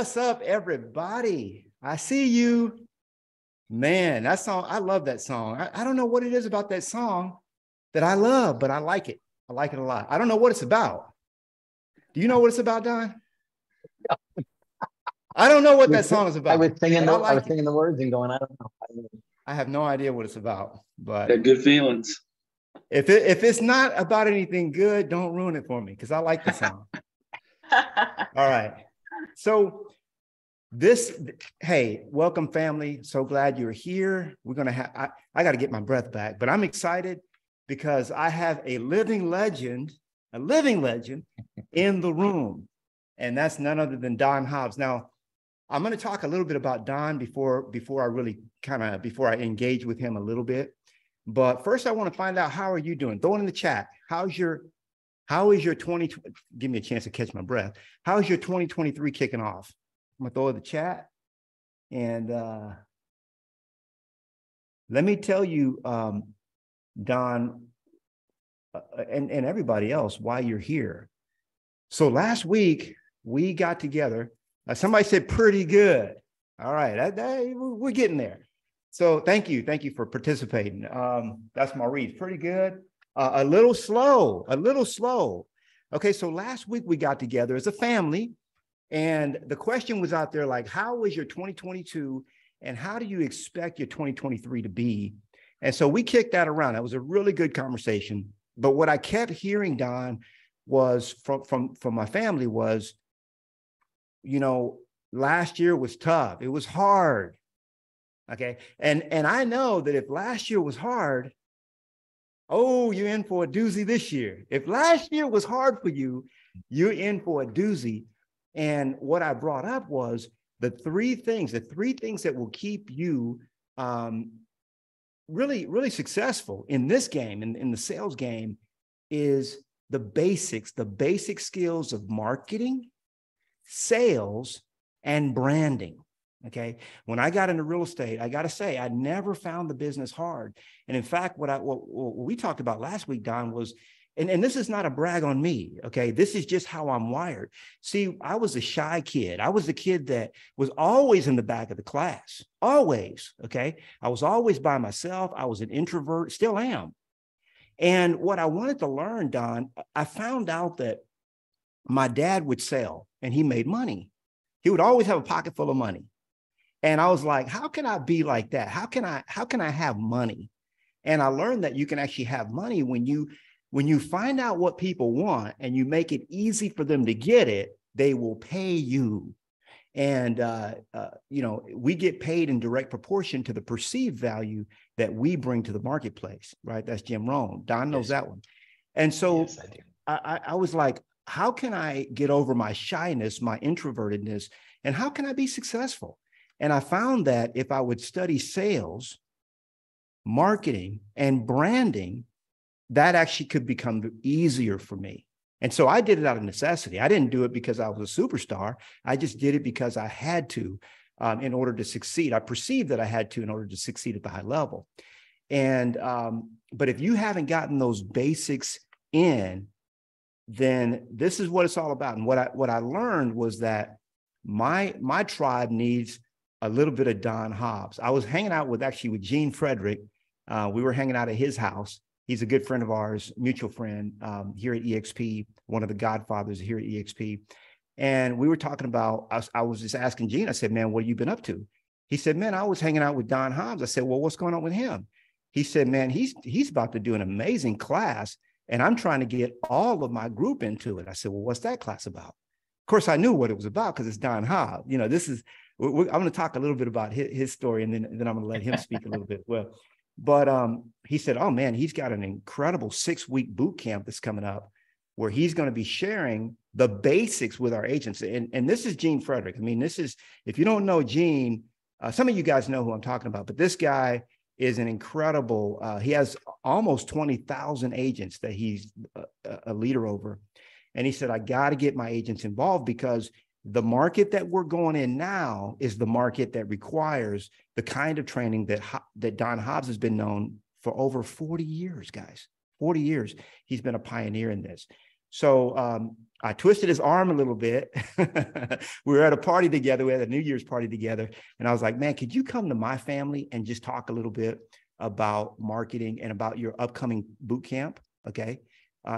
What's up, everybody? I see you. Man, that song, I love that song. I don't know what it is about that song that I love, but I like it. I like it a lot. I don't know what it's about. Do you know what it's about, Don? I don't know what that song is about. I was singing the the words and going, I don't know. I have no idea what it's about, but They're good feelings. If it's not about anything good, don't ruin it for me because I like the song. All right. So hey, welcome family. So glad you're here. We're going to have, I got to get my breath back, but I'm excited because I have a living legend in the room. And that's none other than Don Hobbs. Now, I'm going to talk a little bit about Don before I engage with him a little bit. But first, I want to find out, how are you doing? Throw it in the chat. How is your 2020? Give me a chance to catch my breath. How is your 2023 kicking off? I'm gonna throw it in the chat. And let me tell you, Don, and everybody else, why you're here. So last week, we got together. Somebody said pretty good. All right, we're getting there. So thank you for participating. That's Maurice, pretty good. A little slow. Okay, so last week we got together as a family, and the question was out there like, how was your 2022 and how do you expect your 2023 to be? And so we kicked that around. That was a really good conversation. But what I kept hearing, Don, was from my family was, last year was tough. It was hard. Okay. And I know that if last year was hard, oh, you're in for a doozy this year. If last year was hard for you, you're in for a doozy. And what I brought up was the three things that will keep you really, really successful in this game, in the sales game, is the basic skills of marketing, sales, and branding. Okay. When I got into real estate, I got to say, I never found the business hard. And in fact, what we talked about last week, Don, was, and this is not a brag on me. Okay. This is just how I'm wired. See, I was a shy kid. I was the kid that was always in the back of the class, always. Okay. I was always by myself. I was an introvert, still am. And what I wanted to learn, Don, I found out that my dad would sell and he made money. He would always have a pocket full of money. And I was like, how can I be like that? How can I have money? And I learned that you can actually have money when you find out what people want and you make it easy for them to get it, they will pay you. And, we get paid in direct proportion to the perceived value that we bring to the marketplace, right? That's Jim Rohn. Don knows that one. And so yes, I was like, how can I get over my shyness, my introvertedness, and how can I be successful? And I found that if I would study sales, marketing, and branding, that actually could become easier for me. And so I did it out of necessity. I didn't do it because I was a superstar. I just did it because I had to in order to succeed. I perceived that I had to in order to succeed at the high level. And but if you haven't gotten those basics in, then this is what it's all about. And what I learned was that my tribe needs a little bit of Don Hobbs. I was hanging out with Gene Frederick. We were hanging out at his house. He's a good friend of ours, mutual friend here at EXP, one of the godfathers here at EXP. And we were talking about, I was just asking Gene, I said, man, what have you been up to? He said, man, I was hanging out with Don Hobbs. I said, well, what's going on with him? He said, man, he's about to do an amazing class. And I'm trying to get all of my group into it. I said, well, what's that class about? Of course, I knew what it was about because it's Don Hobbs. I'm going to talk a little bit about his story, and then I'm going to let him speak a little bit. Well, but he said, oh man, he's got an incredible 6-week boot camp that's coming up where he's going to be sharing the basics with our agents. And this is Gene Frederick. I mean, this is, if you don't know Gene, some of you guys know who I'm talking about, but this guy is an incredible, he has almost 20,000 agents that he's a leader over. And he said, I got to get my agents involved because the market that we're going in now is the market that requires the kind of training that Don Hobbs has been known for over 40 years, guys. 40 years. He's been a pioneer in this. So I twisted his arm a little bit. We were at a party together. We had a New Year's party together. And I was like, man, could you come to my family and just talk a little bit about marketing and about your upcoming boot camp? Okay.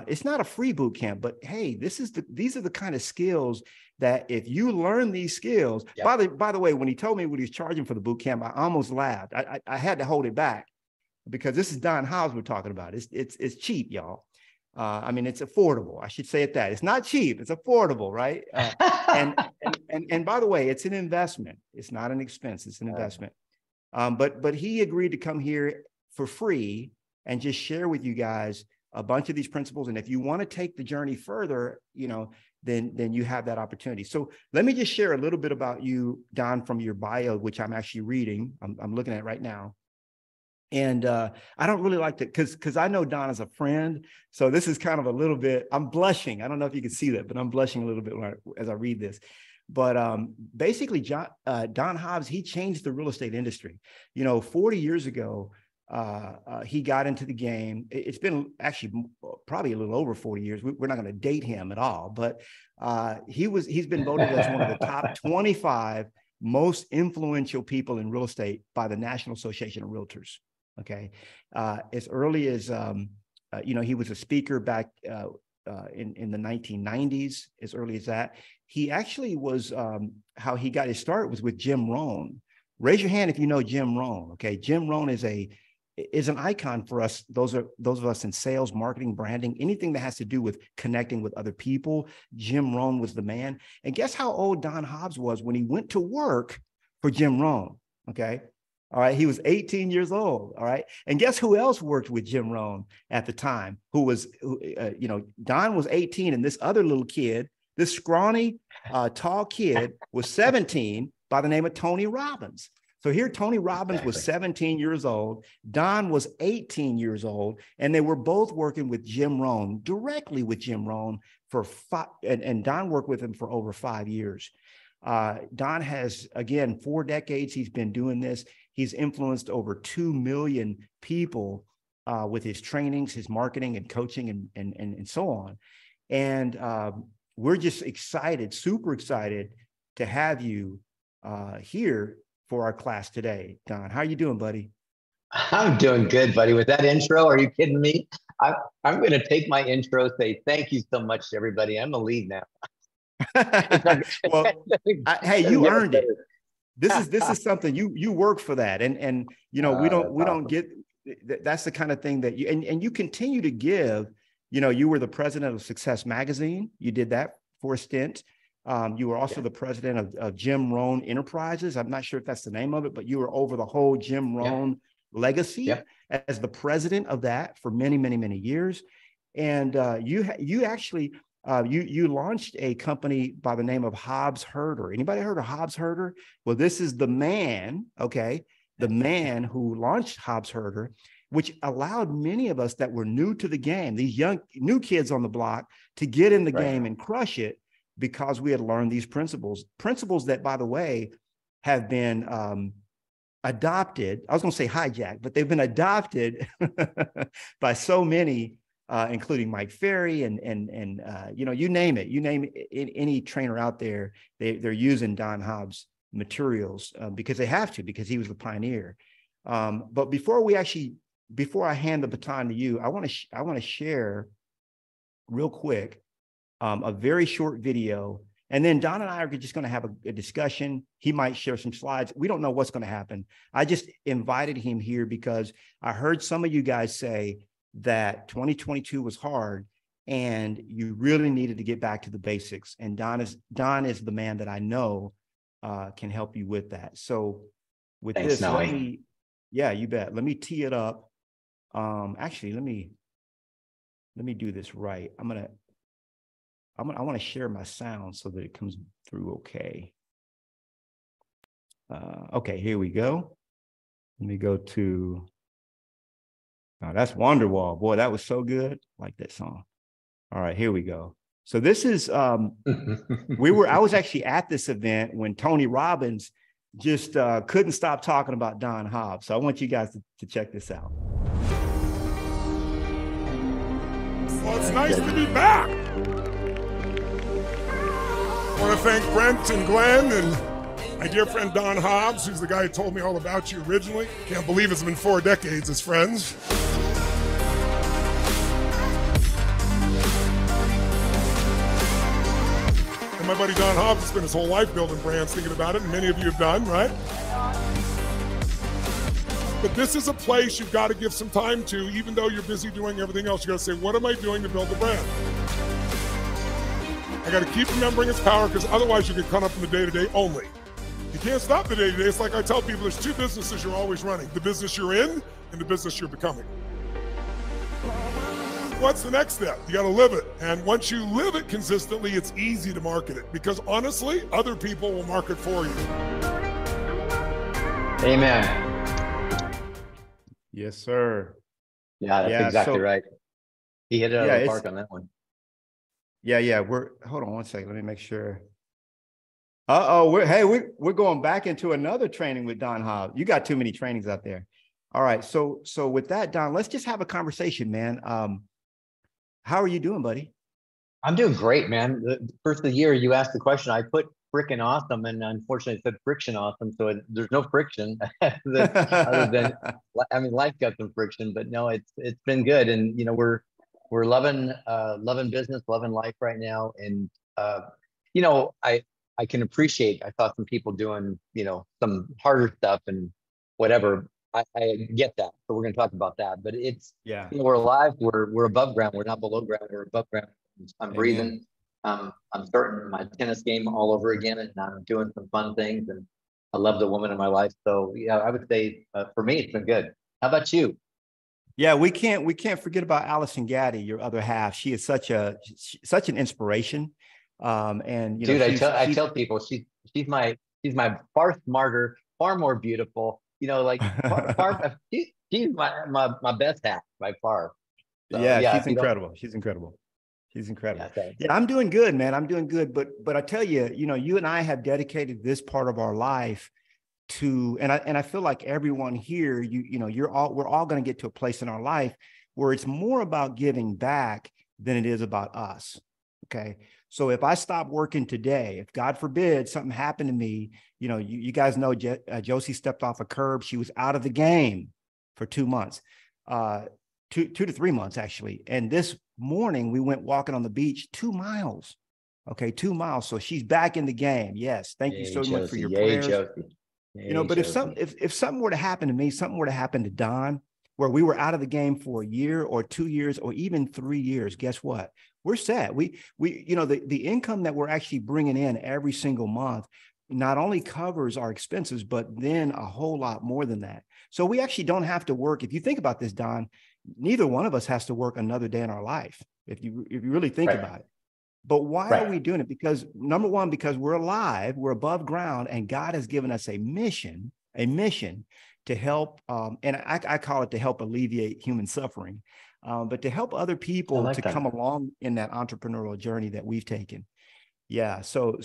It's not a free boot camp, but hey, these are the kind of skills that if you learn these skills, by the way, when he told me what he was charging for the boot camp, I almost laughed. I had to hold it back because this is Don Hobbs we're talking about. It's cheap, y'all. I mean, it's affordable. I should say it that. It's not cheap. It's affordable, right? And by the way, it's an investment. It's not an expense. It's an investment. But he agreed to come here for free and just share with you guys a bunch of these principles. And if you want to take the journey further, then you have that opportunity. So let me just share a little bit about you, Don, from your bio, which I'm actually reading. I'm looking at right now. And I don't really like to, because I know Don as a friend. So this is kind of a little bit, I'm blushing. I don't know if you can see that, but I'm blushing a little bit as I read this. But basically, Don Hobbs, he changed the real estate industry. 40 years ago, he got into the game. It's been actually probably a little over 40 years. We're not going to date him at all, but he's been voted as one of the top 25 most influential people in real estate by the National Association of Realtors. Okay. As early as, he was a speaker back in the 1990s, as early as that. He actually was, how he got his start was with Jim Rohn. Raise your hand if you know Jim Rohn. Okay. Jim Rohn is an icon for us. Those of us in sales, marketing, branding, anything that has to do with connecting with other people. Jim Rohn was the man. And guess how old Don Hobbs was when he went to work for Jim Rohn? Okay. All right. He was 18 years old. All right. And guess who else worked with Jim Rohn at the time? Don was 18, and this other little kid, this scrawny, tall kid, was 17 by the name of Tony Robbins. So here, Tony Robbins was 17 years old. Don was 18 years old, and they were both working with Jim Rohn, directly with Jim Rohn and Don worked with him for over 5 years. Don has, again, 4 decades. He's been doing this. He's influenced over 2 million people with his trainings, his marketing and coaching and so on. And we're just excited, super excited to have you here for our class today. Don, how are you doing, buddy? I'm doing good, buddy. With that intro, are you kidding me? I'm going to take my intro, say thank you so much to everybody. I'm going to leave now. Well, hey, you earned it. This is something you work for that, and we don't get. That's the kind of thing that you continue to give. You were the president of Success Magazine. You did that for a stint. You were also the president of Jim Rohn Enterprises. I'm not sure if that's the name of it, but you were over the whole Jim Rohn legacy as the president of that for many, many, many years. And you actually you launched a company by the name of Hobbs Herder. Anybody heard of Hobbs Herder? Well, this is the man, the man who launched Hobbs Herder, which allowed many of us that were new to the game, these new kids on the block, to get in the game and crush it, because we had learned these principles that, by the way, have been adopted. I was going to say hijacked, but they've been adopted by so many, including Mike Ferry and you name it, any trainer out there, they're using Don Hobbs materials because they have to, because he was the pioneer. But before I hand the baton to you, I want to share real quick a very short video, and then Don and I are just going to have a discussion. He might share some slides. We don't know what's going to happen. I just invited him here because I heard some of you guys say that 2022 was hard and you really needed to get back to the basics. And Don is the man that I know can help you with that. So with Thanks, this, you bet. Let me tee it up. Actually, let me do this right. I want to share my sound so that it comes through okay. Okay, here we go. Let me go to, that's Wonderwall. Boy, that was so good. I like that song. All right, here we go. So this is, I was actually at this event when Tony Robbins just couldn't stop talking about Don Hobbs. So I want you guys to check this out. Well, it's nice to be back. want to thank Brent and Glenn and my dear friend Don Hobbs, who's the guy who told me all about you originally. Can't believe it's been 4 decades as friends. And my buddy Don Hobbs has spent his whole life building brands, thinking about it, and many of you have done, right? But this is a place you've got to give some time to, even though you're busy doing everything else. You got to say, what am I doing to build the brand? I got to keep remembering its power, because otherwise you get caught up in the day-to-day only. You can't stop the day-to-day. It's like I tell people, there's 2 businesses you're always running: the business you're in and the business you're becoming. What's the next step? You got to live it. And once you live it consistently, it's easy to market it, because honestly, other people will market for you. Amen. Yes, sir. Yeah, that's exactly right. He hit it out of the park on that one. Yeah. Hold on one second. Let me make sure. We're going back into another training with Don Hobbs. You got too many trainings out there. All right. So with that, Don, let's just have a conversation, man. How are you doing, buddy? I'm doing great, man. The first of the year, you asked the question. I put frickin' awesome, and unfortunately, it said friction awesome. So there's no friction other than, I mean, life got some friction, but no, it's been good. And you know, we're loving business, loving life right now. And you know, I can appreciate. I saw some people doing, you know, some harder stuff and whatever. I get that. So we're going to talk about that. But it's, you know, we're alive. We're above ground. We're not below ground. We're above ground. I'm breathing. I'm starting my tennis game all over again, and I'm doing some fun things. And I love the woman in my life. So yeah, I would say for me, it's been good. How about you? Yeah, we can't forget about Allison Gaddy, your other half. She is such an inspiration. And you know, dude, I tell people she's my far smarter, far more beautiful. You know, like she's my best half by far. So, yeah, she's incredible. She's incredible. Yeah, I'm doing good, man. I'm doing good. But I tell you, you know, you and I have dedicated this part of our life to, and I feel like everyone here, we're all going to get to a place in our life where it's more about giving back than it is about us. Okay. So if I stop working today, if God forbid something happened to me, you know, you guys know Josie stepped off a curb. She was out of the game for 2 months, 2 to 3 months actually. And this morning we went walking on the beach 2 miles. Okay, 2 miles. So she's back in the game. Yes. Thank you so much for your prayers. You know, but if something were to happen to me, something were to happen to Don, where we were out of the game for a year or 2 years or even 3 years, guess what? We're set. We you know, the income that we're actually bringing in every single month not only covers our expenses, but then a whole lot more than that. So we actually don't have to work. If you think about this, Don, neither one of us has to work another day in our life, if you really think about it. But why are we doing it? Because number one, because we're alive, we're above ground, and God has given us a mission to help, and I call it to help alleviate human suffering, but to help other people come along in that entrepreneurial journey that we've taken. Yeah. So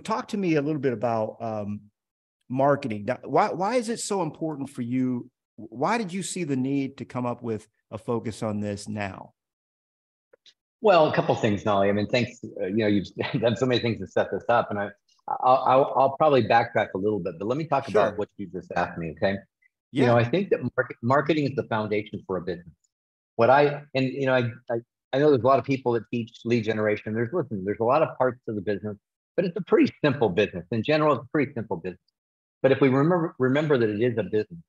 talk to me a little bit about marketing. Now, why is it so important for you? Why did you see the need to come up with a focus on this now? Well, a couple of things, Knolly. I mean, thanks. You know, you've done so many things to set this up, and I'll probably backtrack a little bit, but let me talk about what you just asked me. Okay. Yeah. You know, I think that marketing is the foundation for a business. You know, I know there's a lot of people that teach lead generation. There's a lot of parts to the business, but it's a pretty simple business. In general, it's a pretty simple business. But if we remember that it is a business,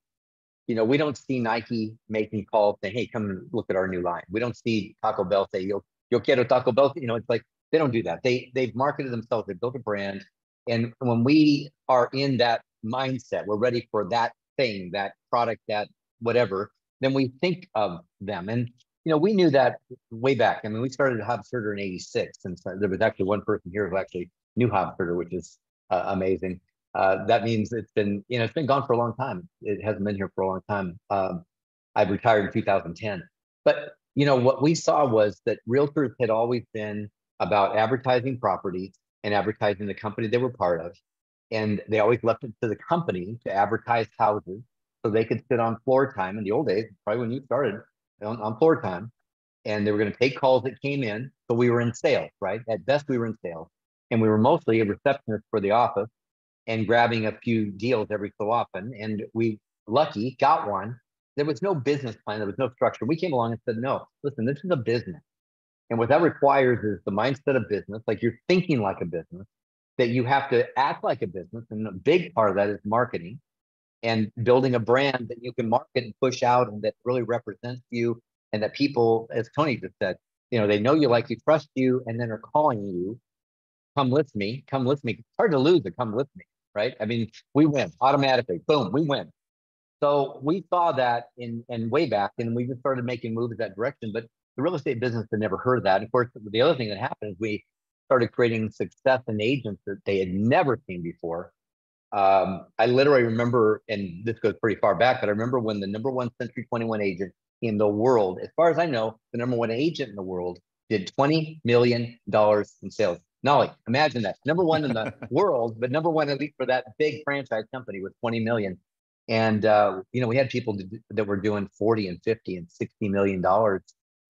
you know, we don't see Nike making calls saying, "Hey, come and look at our new line." We don't see Taco Bell say, Yo quiero Taco Bell. You know, it's like they don't do that. They've marketed themselves. They've built a brand. And when we are in that mindset, we're ready for that thing, that product, that whatever, then we think of them. And, you know, we knew that way back. I mean, we started Hobbs in '86. And so there was actually one person here who actually knew Hobbs, which is amazing. That means it's been gone for a long time. It hasn't been here for a long time. I retired in 2010. But, you know, what we saw was that realtors had always been about advertising properties and advertising the company they were part of. And they always left it to the company to advertise houses so they could sit on floor time in the old days, probably when you started on floor time. and they were going to take calls that came in. So we were in sales, right? At best, we were in sales, and we were mostly a receptionist for the office and grabbing a few deals every so often. And we lucky got one. There was no business plan. There was no structure. We came along and said, no, listen, this is a business. And what that requires is the mindset of business, like you're thinking like a business, that you have to act like a business. And a big part of that is marketing and building a brand that you can market and push out and that really represents you. And that people, as Tony just said, they know you, like you, trust you, and then are calling you, come with me, come with me. It's hard to lose a come with me, right? I mean, we win automatically. Boom, we win. So we saw that in way back, and we just started making moves that direction. But the real estate business had never heard of that. And of course, the other thing that happened is we started creating success in agents that they had never seen before. I literally remember, and this goes pretty far back, but I remember when the number one Century 21 agent in the world, as far as I know, the number one agent in the world did $20 million in sales. Knolly, imagine that. Number one in the world, but number one at least for that big franchise company with 20 million. And, we had people that were doing 40 and 50 and $60 million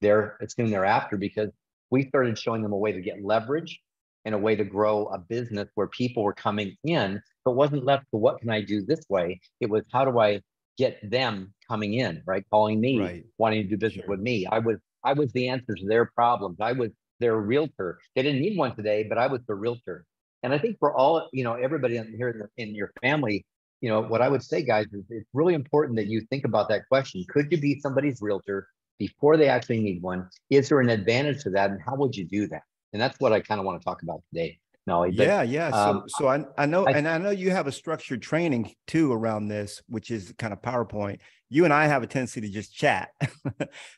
there as soon thereafter, because we started showing them a way to get leverage and a way to grow a business where people were coming in, but wasn't left to what can I do this way? It was, how do I get them coming in, right? Calling me, right, wanting to do business with me. I was the answer to their problems. I was their realtor. They didn't need one today, but I was the realtor. And I think for all, everybody here in your family, what I would say, guys, is it's really important that you think about that question. Could you be somebody's realtor before they actually need one? Is there an advantage to that? And how would you do that? And that's what I kind of want to talk about today. Knolly. Yeah. So I know, and I know you have a structured training too around this, which is kind of PowerPoint. You and I have a tendency to just chat.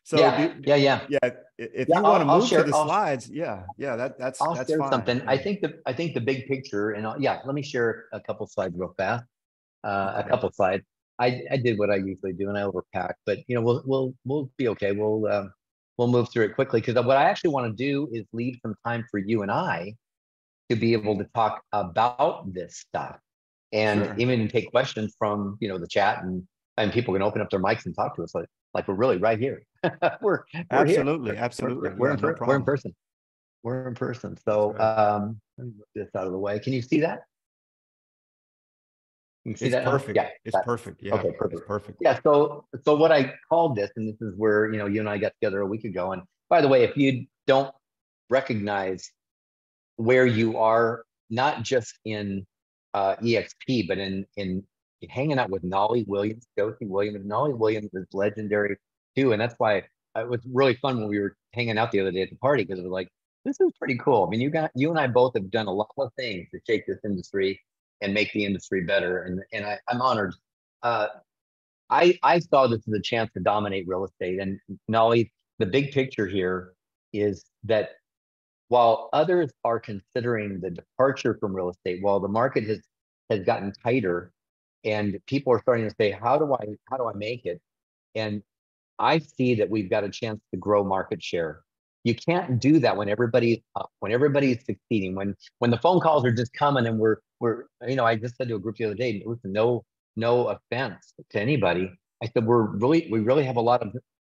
So yeah. If you want to move to the slides, that's share fine. Something. Yeah. I think the big picture, and let me share a couple slides real fast. A couple slides. I did what I usually do, and I overpacked, but we'll be okay. We'll move through it quickly, because what I actually want to do is leave some time for you and I to be able to talk about this stuff, and even take questions from the chat, and people can open up their mics and talk to us like we're really right here. we're absolutely here. We're in person. We're in person. So let me move this out of the way. Can you see that? You see that? Perfect. Yeah, it's perfect. Yeah. Okay, perfect. It's perfect. Yeah. So what I called this, and this is where you and I got together a week ago. And by the way, if you don't recognize where you are, not just in EXP, but in hanging out with Knolly Williams, Josie Williams. Knolly Williams is legendary too, and that's why it was really fun when we were hanging out the other day at the party, because it was like, this is pretty cool. I mean, you and I both have done a lot of things to shake this industry and make the industry better, and I'm honored. I saw this as a chance to dominate real estate, and Knolly, the big picture here is that while others are considering the departure from real estate, while the market has gotten tighter, and people are starting to say, how do I make it? And I see that we've got a chance to grow market share. You can't do that when everybody's up, when everybody's succeeding, when the phone calls are just coming, and we're I just said to a group the other day, listen, no offense to anybody. I said, we really have a lot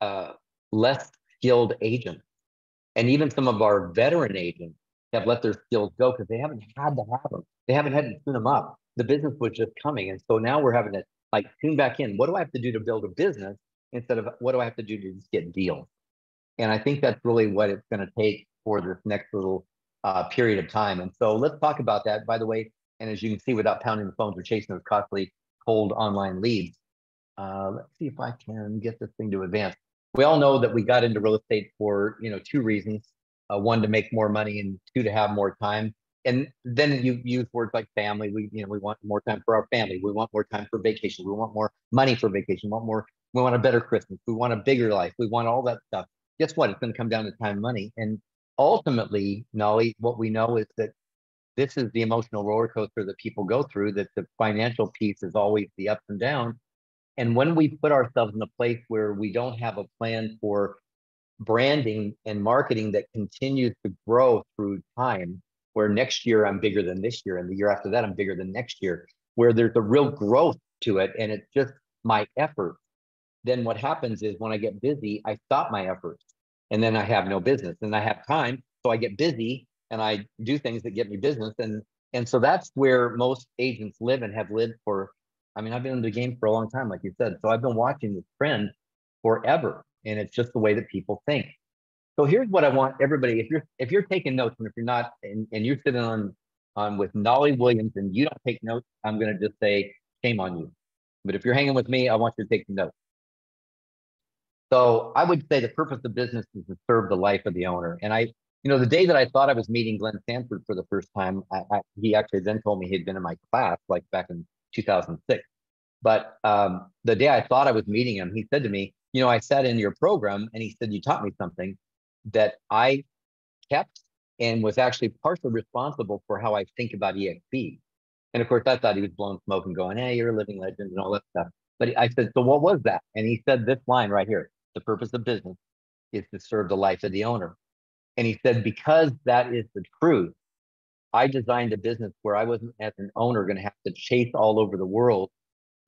of less skilled agents. And even some of our veteran agents have let their skills go because they haven't had to have them. They haven't had to tune them up. The business was just coming. And so now we're having to tune back in. What do I have to do to build a business instead of what do I have to do to just get deals? And I think that's really what it's going to take for this next little period of time. And so let's talk about that, by the way. And as you can see, without pounding the phones or chasing those costly cold online leads, let's see if I can get this thing to advance. We all know that we got into real estate for two reasons: one, to make more money, and two, to have more time. And then you use words like family. We want more time for our family. We want more time for vacation. We want more money for vacation. We want a better Christmas. We want a bigger life. We want all that stuff. Guess what? It's going to come down to time and money. And ultimately, Knolly, what we know is that this is the emotional roller coaster that people go through, that the financial piece is always the ups and downs. And when we put ourselves in a place where we don't have a plan for branding and marketing that continues to grow through time, where next year I'm bigger than this year, and the year after that I'm bigger than next year, where there's a real growth to it, and it's just my effort, then what happens is when I get busy, I stop my efforts. and then I have no business, and I have time. So I get busy and I do things that get me business. And so that's where most agents live and have lived for, I mean, I've been in the game for a long time, like you said. So I've been watching this trend forever. And it's just the way that people think. So here's what I want everybody, if you're taking notes, and if you're not, and you're sitting on with Knolly Williams and you don't take notes, I'm going to just say, shame on you. But if you're hanging with me, I want you to take notes. So I would say the purpose of business is to serve the life of the owner. And the day that I thought I was meeting Glenn Sanford for the first time, he actually then told me he'd been in my class, like back in 2006. But the day I thought I was meeting him, he said to me, I sat in your program, and he said, you taught me something that I kept and was actually partially responsible for how I think about EXP. And of course, I thought he was blowing smoke and going, hey, you're a living legend and all that stuff. But I said, so what was that? And he said this line right here: the purpose of business is to serve the life of the owner. And he said, because that is the truth, I designed a business where I wasn't, as an owner, going to have to chase all over the world.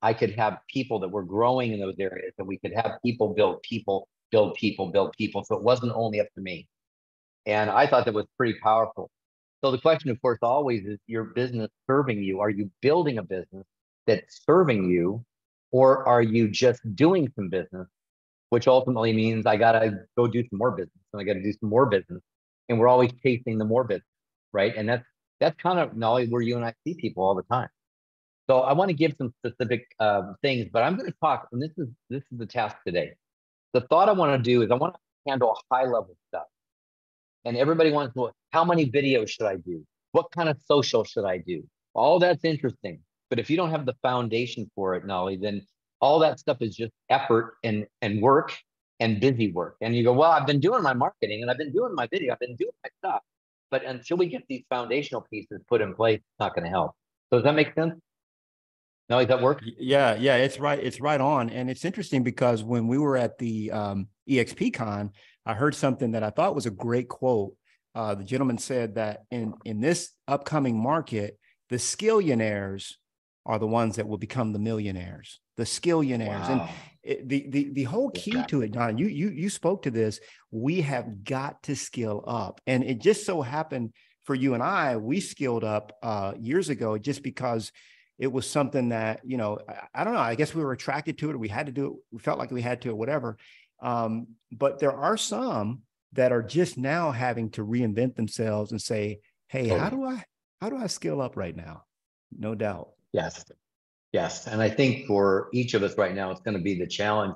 I could have people that were growing in those areas, and we could have people build people, build people, build people. So it wasn't only up to me. And I thought that was pretty powerful. So the question, of course, always is, your business serving you? Are you building a business that's serving you, or are you just doing some business, which ultimately means I got to go do some more business, and I got to do some more business. And we're always chasing the more business, right? And that's kind of, Knolly, where you and I see people all the time. So I want to give some specific things, but I'm going to talk, and this is the task today. The thought I want to do is I want to handle high level stuff. And everybody wants to know, how many videos should I do? What kind of social should I do? All that's interesting. But if you don't have the foundation for it, Knolly, then all that stuff is just effort and work and busy work. And you go, well, I've been doing my marketing and I've been doing my video, I've been doing my stuff. But until we get these foundational pieces put in place, it's not going to help. So does that make sense? No, does that work? Yeah, it's right. It's right on. And it's interesting because when we were at the EXP Con, I heard something that I thought was a great quote. The gentleman said that in this upcoming market, the skillionaires are the ones that will become the millionaires, the skillionaires. Wow. And the whole key to it, Don, you spoke to this, we have got to skill up. And it just so happened for you and I, we skilled up years ago just because it was something that, I don't know, I guess we were attracted to it. We had to do it. We felt like we had to, or whatever. But there are some that are just now having to reinvent themselves and say, hey, how do I skill up right now? No doubt. Yes. And I think for each of us right now, it's going to be the challenge.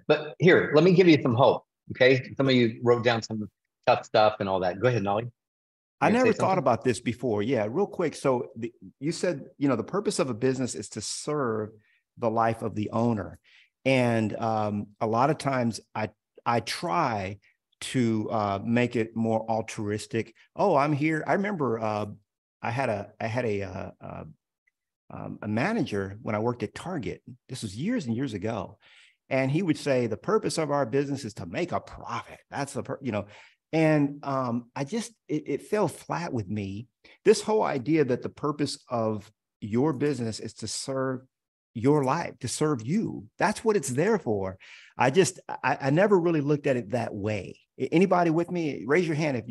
But here, let me give you some hope. Okay. Some of you wrote down some tough stuff and all that. Go ahead, Knolly. I never thought about this before. Yeah, real quick. So you said, the purpose of a business is to serve the life of the owner. And a lot of times I try to make it more altruistic. Oh, I'm here. I remember I had a manager when I worked at Target. This was years and years ago. And he would say, the purpose of our business is to make a profit. That's and it fell flat with me. This whole idea that the purpose of your business is to serve your life, to serve you. That's what it's there for. I never really looked at it that way. Anybody with me? Raise your hand if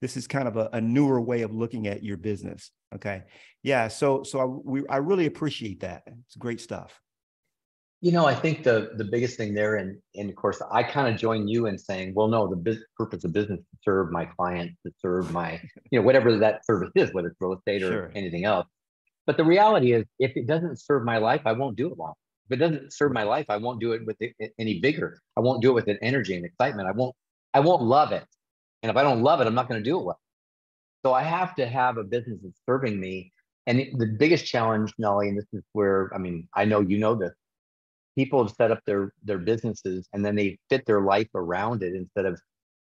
this is kind of a newer way of looking at your business. Okay. Yeah. So I really appreciate that. It's great stuff. I think the biggest thing there, and of course, I kind of join you in saying, well, no, the purpose of business is to serve my clients, to serve my, whatever that service is, whether it's real estate or anything else. But the reality is, if it doesn't serve my life, I won't do it long. If it doesn't serve my life, I won't do it with any vigor. I won't do it with an energy and excitement. I won't love it. And if I don't love it, I'm not going to do it well. So I have to have a business that's serving me. And the biggest challenge, Knolly, and this is where, I know you know this, people have set up their businesses and then they fit their life around it instead of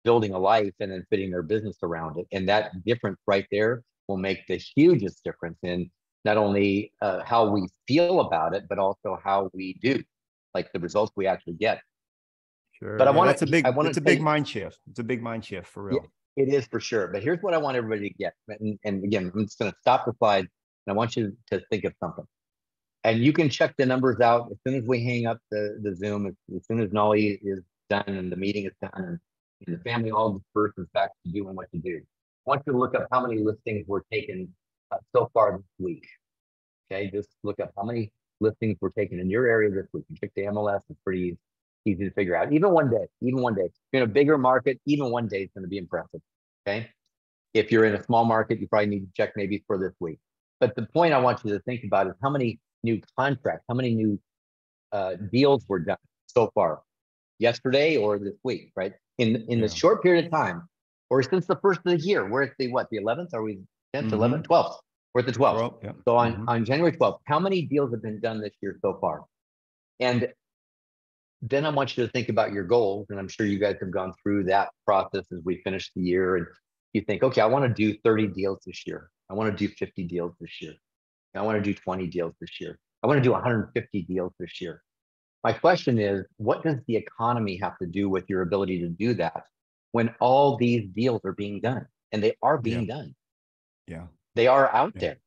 building a life and then fitting their business around it. And that difference right there will make the hugest difference in not only how we feel about it, but also how we do, like the results we actually get. Sure. But it's a big mind shift. It's a big mind shift for real. Yeah, it is for sure. But here's what I want everybody to get. And again, I'm just going to stop the slide and I want you to think of something. And you can check the numbers out as soon as we hang up the Zoom, as soon as Knolly is done and the meeting is done. and the family all disperses back to doing what to do. I want you to look up how many listings were taken so far this week. Okay, just look up how many listings were taken in your area this week. You check the MLS, it's pretty easy to figure out. Even one day. If you're in a bigger market, even one day is going to be impressive. Okay. If you're in a small market, you probably need to check maybe for this week. But the point I want you to think about is how many new contracts, how many new deals were done so far, yesterday or this week, right? In the short period of time, or since the first of the year, we're at the 11th? Are we 10th, 11th, 12th? We're at the 12th. Yeah. So on January 12th, how many deals have been done this year so far? And then I want you to think about your goals. And I'm sure you guys have gone through that process as we finish the year. And you think, okay, I want to do 30 deals this year. I want to do 50 deals this year. I want to do 20 deals this year. I want to do 150 deals this year. My question is, what does the economy have to do with your ability to do that when all these deals are being done? And they are being done. Yeah. They are out there.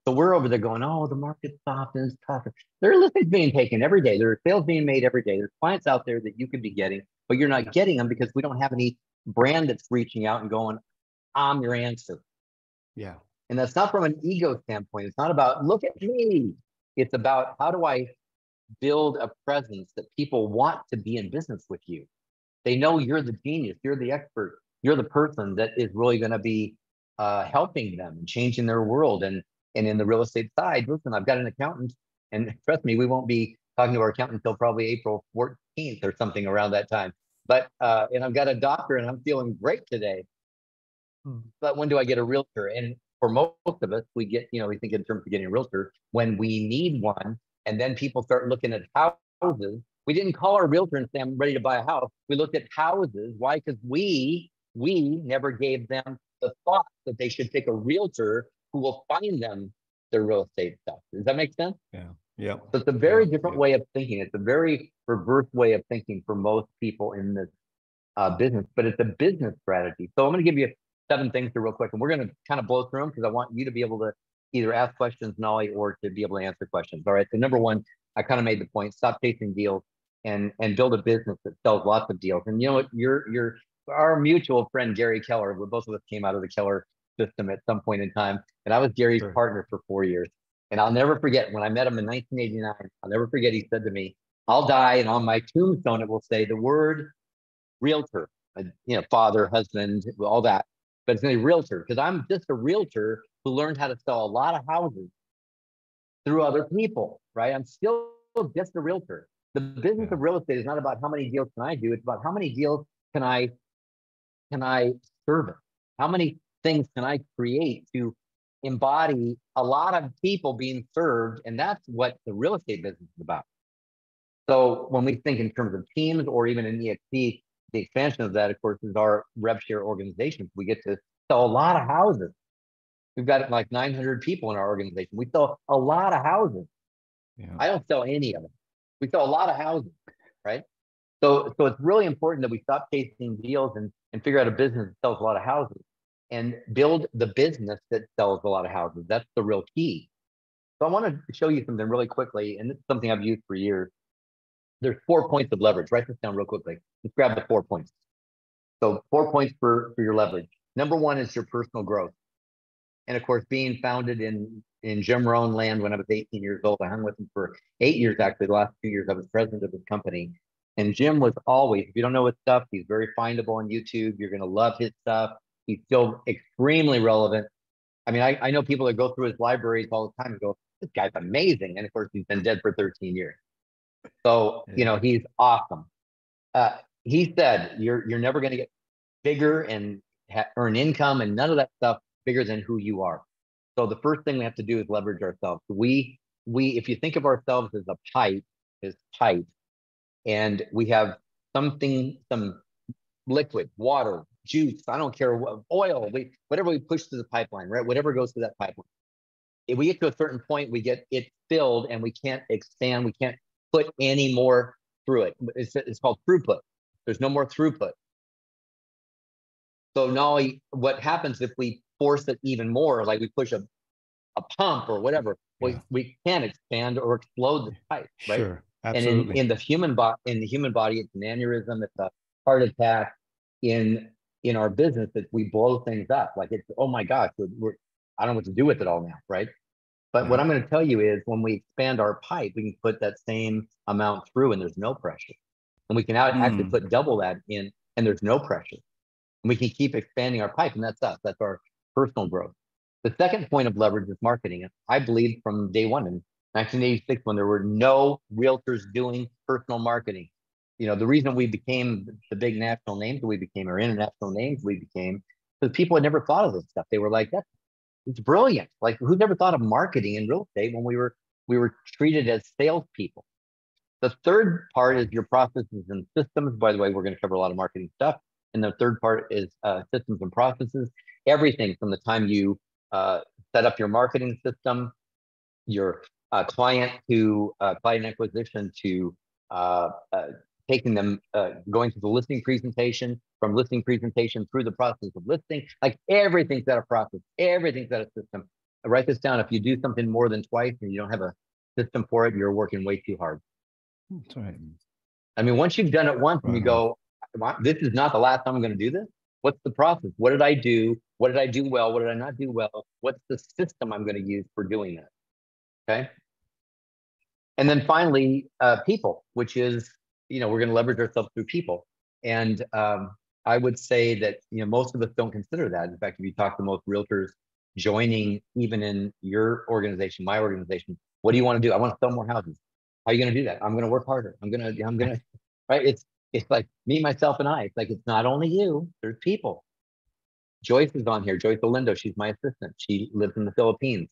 So we're over there going, oh, the market's soft and it's tough. There are listings being taken every day. There are sales being made every day. There's clients out there that you could be getting, but you're not getting them because we don't have any brand that's reaching out and going, I'm your answer. Yeah. And that's not from an ego standpoint. It's not about, look at me. It's about, how do I build a presence that people want to be in business with you? They know you're the genius, you're the expert, you're the person that is really going to be helping them and changing their world. And in the real estate side, listen, I've got an accountant, and trust me, we won't be talking to our accountant until probably April 14th or something around that time. But and I've got a doctor, and I'm feeling great today. But when do I get a realtor? And for most of us, we get, we think in terms of getting a realtor when we need one. And then people start looking at houses. We didn't call our realtor and say, I'm ready to buy a house. We looked at houses. Why? Because we never gave them the thought that they should take a realtor who will find them their real estate stuff. Does that make sense? Yeah. Yeah. So it's a very different way of thinking. It's a very reverse way of thinking for most people in this business, but it's a business strategy. So I'm going to give you 7 things here real quick, and we're going to kind of blow through them because I want you to be able to either ask questions, Knolly, or to be able to answer questions. All right. So number 1, I kind of made the point: stop chasing deals and build a business that sells lots of deals. And you know what? You're our mutual friend Gary Keller. Both of us came out of the Keller system at some point in time, and I was Gary's partner for 4 years. And I'll never forget when I met him in 1989. I'll never forget, he said to me, "I'll die, and on my tombstone it will say the word realtor." Father, husband, all that, but it's going to be realtor, because I'm just a realtor who learned how to sell a lot of houses through other people, right? I'm still just a realtor. The business of real estate is not about how many deals can I do. It's about how many deals can I service? How many things can I create to embody a lot of people being served? And that's what the real estate business is about. So when we think in terms of teams, or even in EXP, the expansion of that, of course, is our rev share organization. We get to sell a lot of houses. We've got like 900 people in our organization. We sell a lot of houses. Yeah. I don't sell any of them. We sell a lot of houses, right? So it's really important that we stop chasing deals and figure out a business that sells a lot of houses and build the business that sells a lot of houses. That's the real key. So I want to show you something really quickly, and this is something I've used for years. There's 4 points of leverage. Write this down real quickly. Let's grab the 4 points. So 4 points for your leverage. Number 1 is your personal growth. And of course, being founded in Jim Rohn land when I was 18 years old, I hung with him for 8 years, actually. The last 2 years, I was president of his company. And Jim was always, if you don't know his stuff, he's very findable on YouTube. You're going to love his stuff. He's still extremely relevant. I mean, I know people that go through his libraries all the time and go, this guy's amazing. And of course, he's been dead for 13 years. So, he's awesome. He said, you're never going to get bigger and earn income and none of that stuff bigger than who you are. So the first thing we have to do is leverage ourselves. We if you think of ourselves as a pipe, and we have some liquid, water, juice, I don't care what, oil, whatever we push through the pipeline, right? Whatever goes through that pipeline. If we get to a certain point, we get it filled and we can't expand, we can't put any more through it. It's called throughput. There's no more throughput. So now what happens if we force it even more, like we push a pump or whatever, we can't expand or explode the pipe, right? Sure, absolutely. And in the human body, it's an aneurysm, it's a heart attack, in our business that we blow things up. Like it's, oh my gosh, I don't know what to do with it all now, right? But what I'm going to tell you is when we expand our pipe, we can put that same amount through and there's no pressure. And we can actually put double that in and there's no pressure. And we can keep expanding our pipe, and that's us. That's our personal growth. The second point of leverage is marketing. I believe from day one in 1986, when there were no realtors doing personal marketing, you know, the reason we became the big national names we became, or international names we became, because people had never thought of this stuff. They were like, it's brilliant. Like, who never thought of marketing in real estate when we were treated as salespeople? The third part is your processes and systems. By the way, we're going to cover a lot of marketing stuff. And the third part is systems and processes. Everything from the time you set up your marketing system, your client acquisition to taking them, going to the listing presentation, from listing presentation through the process of listing, like everything's got a process, everything's got a system. Write this down. If you do something more than twice and you don't have a system for it, you're working way too hard. That's right. I mean, once you've done it once and you go, this is not the last time I'm going to do this. What's the process? What did I do? What did I do well? What did I not do well? What's the system I'm going to use for doing that? Okay. And then finally, people, which is, you know, we're going to leverage ourselves through people. And I would say that, you know, most of us don't consider that. In fact, if you talk to most realtors joining, even in your organization, my organization, what do you want to do? I want to sell more houses. How are you going to do that? I'm going to work harder. I'm going to, right? It's like me, myself, and I. It's like, it's not only you, there's people. Joyce is on here. Joyce Olindo, she's my assistant. She lives in the Philippines.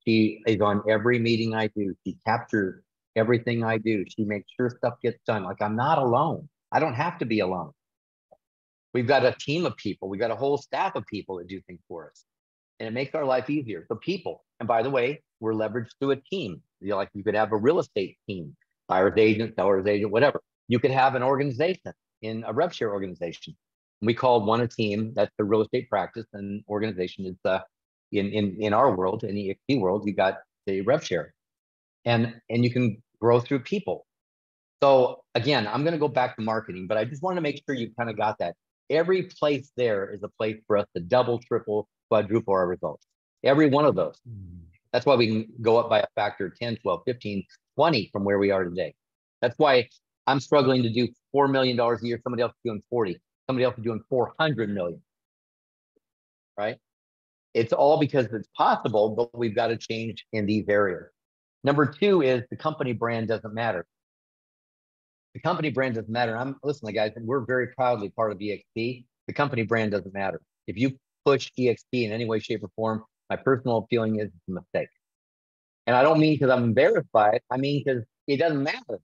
She is on every meeting I do. She captures everything I do. She makes sure stuff gets done. Like, I'm not alone. I don't have to be alone. We've got a team of people. We've got a whole staff of people that do things for us. And it makes our life easier. So people, and by the way, we're leveraged through a team. You know, like you could have a real estate team, buyer's agent, seller's agent, whatever. You could have an organization in a rev share organization. We called one a team. That's the real estate practice, and organization is in our world, in the EXP world, you got the rev share, and you can grow through people. So again, I'm going to go back to marketing, but I just want to make sure you kind of got that. Every place there is a place for us to double, triple, quadruple our results. Every one of those. That's why we can go up by a factor of 10, 12, 15, 20 from where we are today. That's why I'm struggling to do $4 million a year. Somebody else is doing 40. Somebody else is doing 400 million, right? It's all because it's possible, but we've got to change in these areas. Number two is the company brand doesn't matter. The company brand doesn't matter. Listen, guys, we're very proudly part of EXP. The company brand doesn't matter. If you push EXP in any way, shape, or form, my personal feeling is it's a mistake. And I don't mean because I'm embarrassed by it. I mean because it doesn't matter.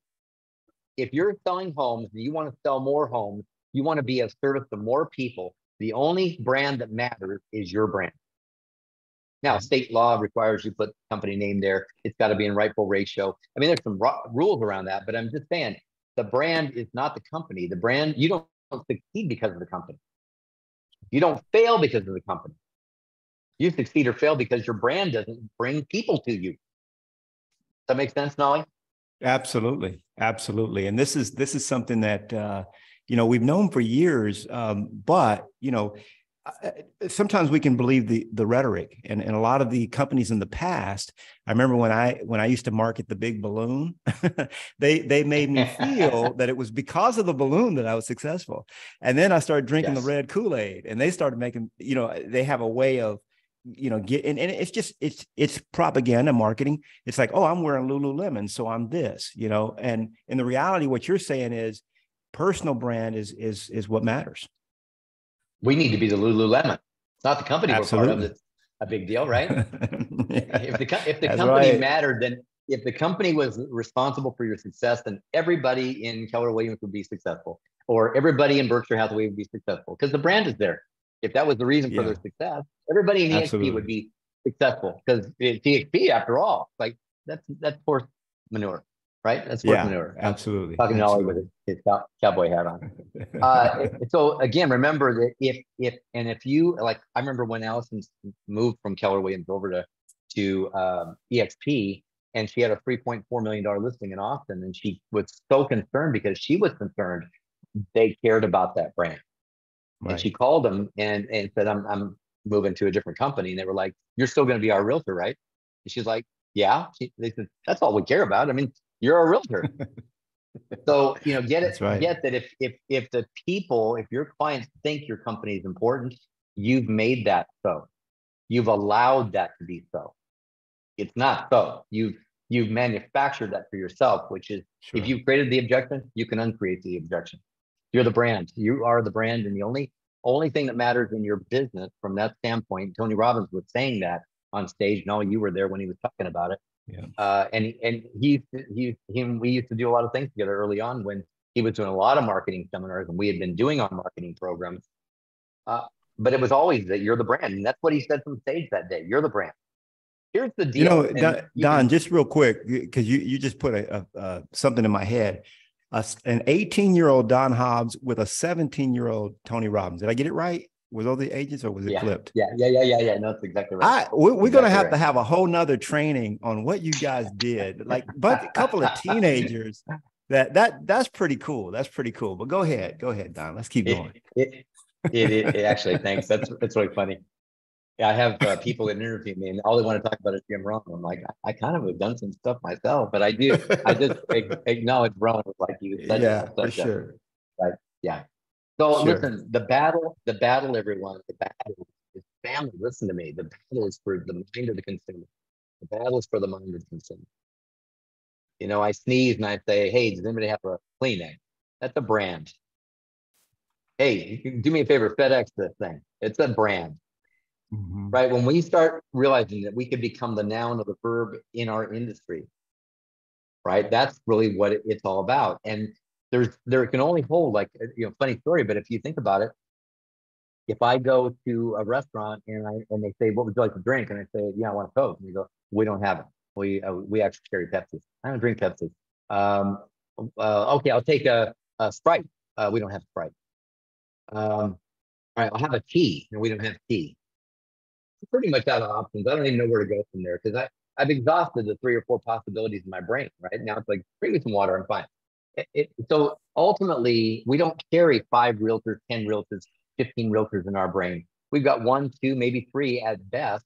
If you're selling homes and you want to sell more homes, you want to be of service to more people, the only brand that matters is your brand. Now, state law requires you put company name there. It's got to be in rightful ratio. I mean, there's some rules around that, but I'm just saying the brand is not the company. The brand, you don't succeed because of the company. You don't fail because of the company. You succeed or fail because your brand doesn't bring people to you. Does that make sense, Knolly? Absolutely. Absolutely. And this is something that, you know, we've known for years, but, you know, sometimes we can believe the rhetoric, and a lot of the companies in the past. I remember when I used to market the big balloon, they made me feel that it was because of the balloon that I was successful. And then I started drinking the red Kool-Aid, and they started making, you know, they have a way of, you know, and it's just, it's propaganda marketing. It's like, oh, I'm wearing Lululemon, so I'm this, you know, and in the reality, what you're saying is personal brand is what matters. We need to be the Lululemon. It's not the company Absolutely. we're part of that's a big deal, right? If the company right. mattered, then if the company was responsible for your success, then everybody in Keller Williams would be successful, or everybody in Berkshire Hathaway would be successful because the brand is there. If that was the reason for their success, everybody in EXP would be successful because it's EXP after all. Like that's horse manure, right? That's horse manure. Absolutely. Talking to Ollie with his cowboy hat on. So again, remember that if you, like, I remember when Allison moved from Keller Williams over to EXP, and she had a $3.4 million listing in Austin, and she was so concerned because she was concerned they cared about that brand. And she called them and said, I'm moving to a different company. And they were like, you're still going to be our realtor, right? And she's like, yeah. They said, that's all we care about. I mean, you're a realtor. So, get that if the people, if your clients think your company is important, you've made that so. You've allowed that to be so. It's not so. You've manufactured that for yourself, which is if you've created the objection, you can uncreate the objection. You're the brand. You are the brand, and the only thing that matters in your business from that standpoint. Tony Robbins was saying that on stage. No, you were there when he was talking about it. Yeah. And we used to do a lot of things together early on when he was doing a lot of marketing seminars, and we had been doing our marketing programs. But it was always that you're the brand, and that's what he said from stage that day. You're the brand. Here's the deal. Don, just real quick, because you just put something in my head. An 18-year-old Don Hobbs with a 17-year-old Tony Robbins. Did I get it right? Was all the agents, or was it flipped? Yeah. No, that's exactly right. We're going to have a whole nother training on what you guys did. But a couple of teenagers. That's pretty cool. That's pretty cool. But go ahead, Don. Let's keep going. It actually, thanks. That's really funny. Yeah, I have people that interview me, and all they want to talk about is Jim Rohn. I'm like, I kind of have done some stuff myself, but I just acknowledge Rohn like you said. Yeah, for sure. Right. Yeah. So listen, the battle, everyone, the battle is family. Listen to me. The battle is for the mind of the consumer. The battle is for the mind of the consumer. I sneeze and I say, hey, does anybody have a Kleenex? That's a brand. Hey, you can do me a favor, FedEx this thing. It's a brand. Mm-hmm. Right? When we start realizing that we can become the noun of the verb in our industry, right? That's really what it's all about. And there can only hold funny story, but if you think about it, if I go to a restaurant and they say, what would you like to drink? And I say, yeah, I want a Coke. And they go, we don't have it. We actually carry Pepsi. I don't drink Pepsi. Okay, I'll take a Sprite. We don't have Sprite. All right, I'll have a tea. No, we don't have tea. Pretty much out of options. I don't even know where to go from there because I've exhausted the 3 or 4 possibilities in my brain. Right now, it's like, bring me some water. I'm fine. So ultimately, we don't carry 5 realtors, 10 realtors, 15 realtors in our brain. We've got 1, 2, maybe 3 at best.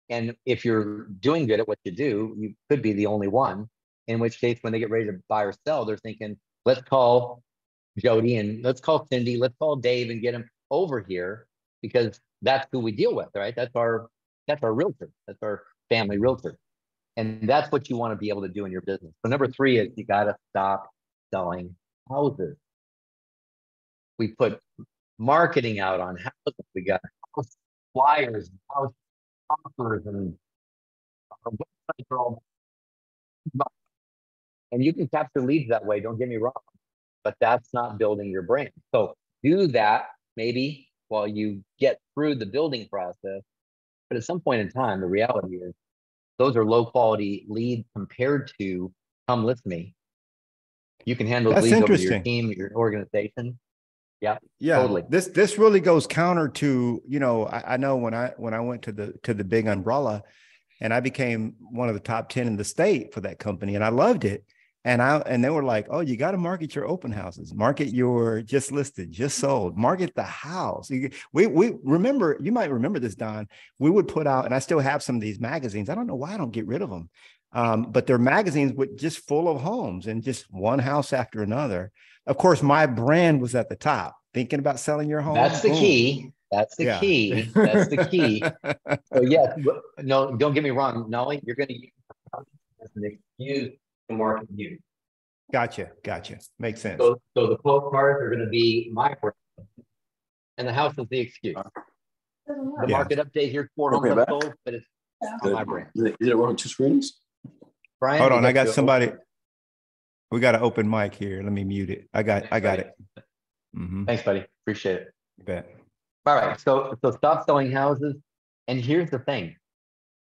And if you're doing good at what you do, you could be the only one. In which case, when they get ready to buy or sell, they're thinking, let's call Jody and let's call Cindy, let's call Dave and get them over here because that's who we deal with, right? That's our realtor. That's our family realtor. And that's what you want to be able to do in your business. So number 3 is you got to stop selling houses. We put marketing out on houses. We got house flyers, house offers, and our websites are all. And you can capture leads that way. Don't get me wrong, but that's not building your brand. So do that maybe while you get through the building process. But at some point in time, the reality is those are low quality leads compared to come with me. You can handle leads over your team, your organization. Yeah, totally. This really goes counter to, I know when I went to the big umbrella and I became one of the top 10 in the state for that company and I loved it. And they were like, oh, you got to market your open houses, market your just listed, just sold, market the house. We remember, you might remember this, Don, we would put out, and I still have some of these magazines. I don't know why I don't get rid of them. But they're magazines with just full of homes and just one house after another. Of course, my brand was at the top. Thinking about selling your home. That's the key. That's the key. That's the key. So yeah, no, don't get me wrong, Knolly, you're going to use as an excuse to market you. Gotcha. Makes sense. So the postcards are going to be my brand, and the house is the excuse. The market update here, 4 homes sold, but it's my brand. Is it working 2 screens? Brian, hold on, I got somebody. We got an open mic here. Let me mute it. I got it. Mm-hmm. Thanks, buddy. Appreciate it. You bet. All right. So stop selling houses. And here's the thing: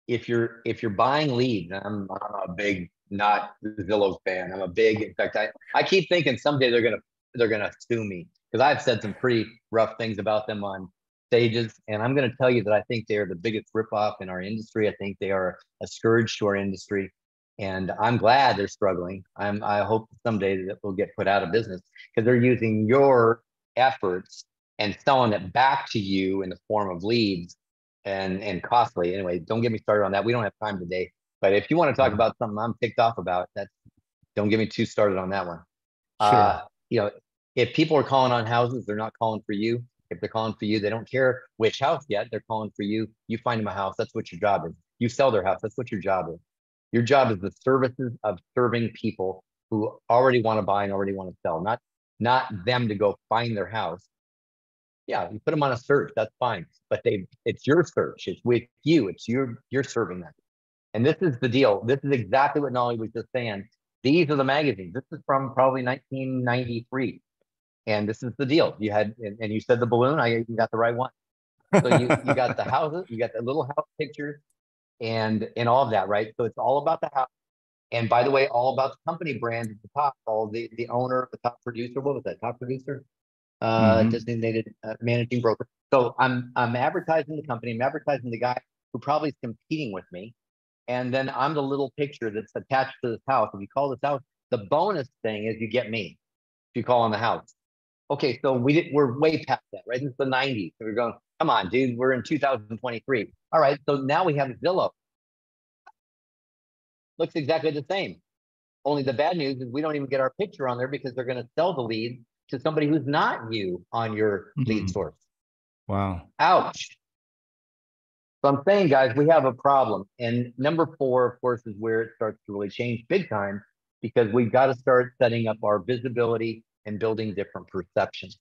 if you're buying leads, I'm a big not Zillow's fan. I'm a big. In fact, I keep thinking someday they're gonna sue me because I've said some pretty rough things about them on stages, and I'm gonna tell you that I think they are the biggest ripoff in our industry. I think they are a scourge to our industry. And I'm glad they're struggling. I hope someday that we'll get put out of business because they're using your efforts and selling it back to you in the form of leads and costly. Anyway, don't get me started on that. We don't have time today. But if you want to talk about something I'm ticked off about, don't get me too started on that one. Sure. You know, if people are calling on houses, they're not calling for you. If they're calling for you, they don't care which house yet. They're calling for you. You find them a house. That's what your job is. You sell their house. That's what your job is. Your job is the services of serving people who already want to buy and already want to sell, not them to go find their house. Yeah, you put them on a search, that's fine. But it's your search. It's with you. You're serving them. And this is the deal. This is exactly what Knolly was just saying. These are the magazines. This is from probably 1993. And this is the deal. You had, and you said the balloon, you got the right one. So you got the houses, you got the little house pictures and all of that, right? So it's all about the house. And by the way, all about the company brand at the top, all the owner, the top producer, what was that? Top producer? Designated managing broker. So I'm advertising the company, I'm advertising the guy who probably is competing with me. And then I'm the little picture that's attached to this house. If you call this house, the bonus thing is you get me if you call on the house. Okay, so we're way past that, right? This is the 90s. So we're going, come on, dude, we're in 2023. All right, so now we have Zillow. Looks exactly the same. Only the bad news is we don't even get our picture on there because they're going to sell the lead to somebody who's not you on your lead source. Wow. Ouch. So I'm saying, guys, we have a problem. And number 4, of course, is where it starts to really change big time, because we've got to start setting up our visibility and building different perceptions.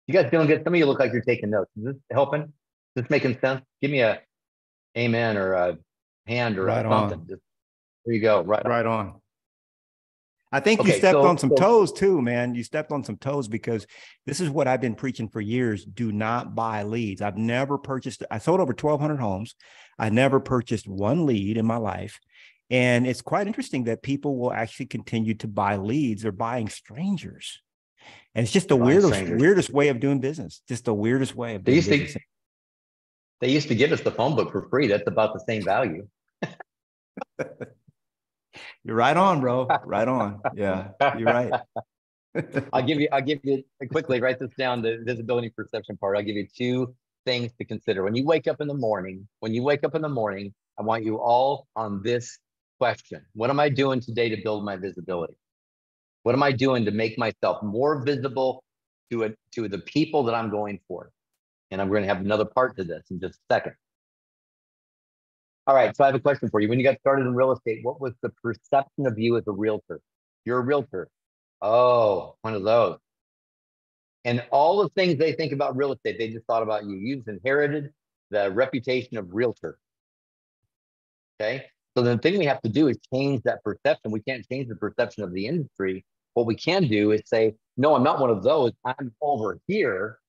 You guys feeling good? Some of you look like you're taking notes. Is this helping? Is this making sense? Give me a amen or a hand or something. Just, there you go. Right on. I think you stepped on some toes too, man. You stepped on some toes, because this is what I've been preaching for years. Do not buy leads. I've never purchased, I sold over 1,200 homes. I never purchased one lead in my life. And it's quite interesting that people will actually continue to buy leads. They're buying strangers. And it's just the weirdest way of doing business. Just the weirdest way of doing business. They used to give us the phone book for free. That's about the same value. You're right on, bro. Right on. Yeah, you're right. I'll give you quickly, write this down, the visibility perception part. I'll give you 2 things to consider. When you wake up in the morning, I want you all on this question. What am I doing today to build my visibility? What am I doing to make myself more visible to the people that I'm going for? And I'm going to have another part to this in just a second. All right, so I have a question for you. When you got started in real estate, what was the perception of you as a realtor? You're a realtor. Oh, one of those. And all the things they think about real estate, they just thought about you. You've inherited the reputation of realtor. Okay, so the thing we have to do is change that perception. We can't change the perception of the industry. What we can do is say, no, I'm not one of those. I'm over here.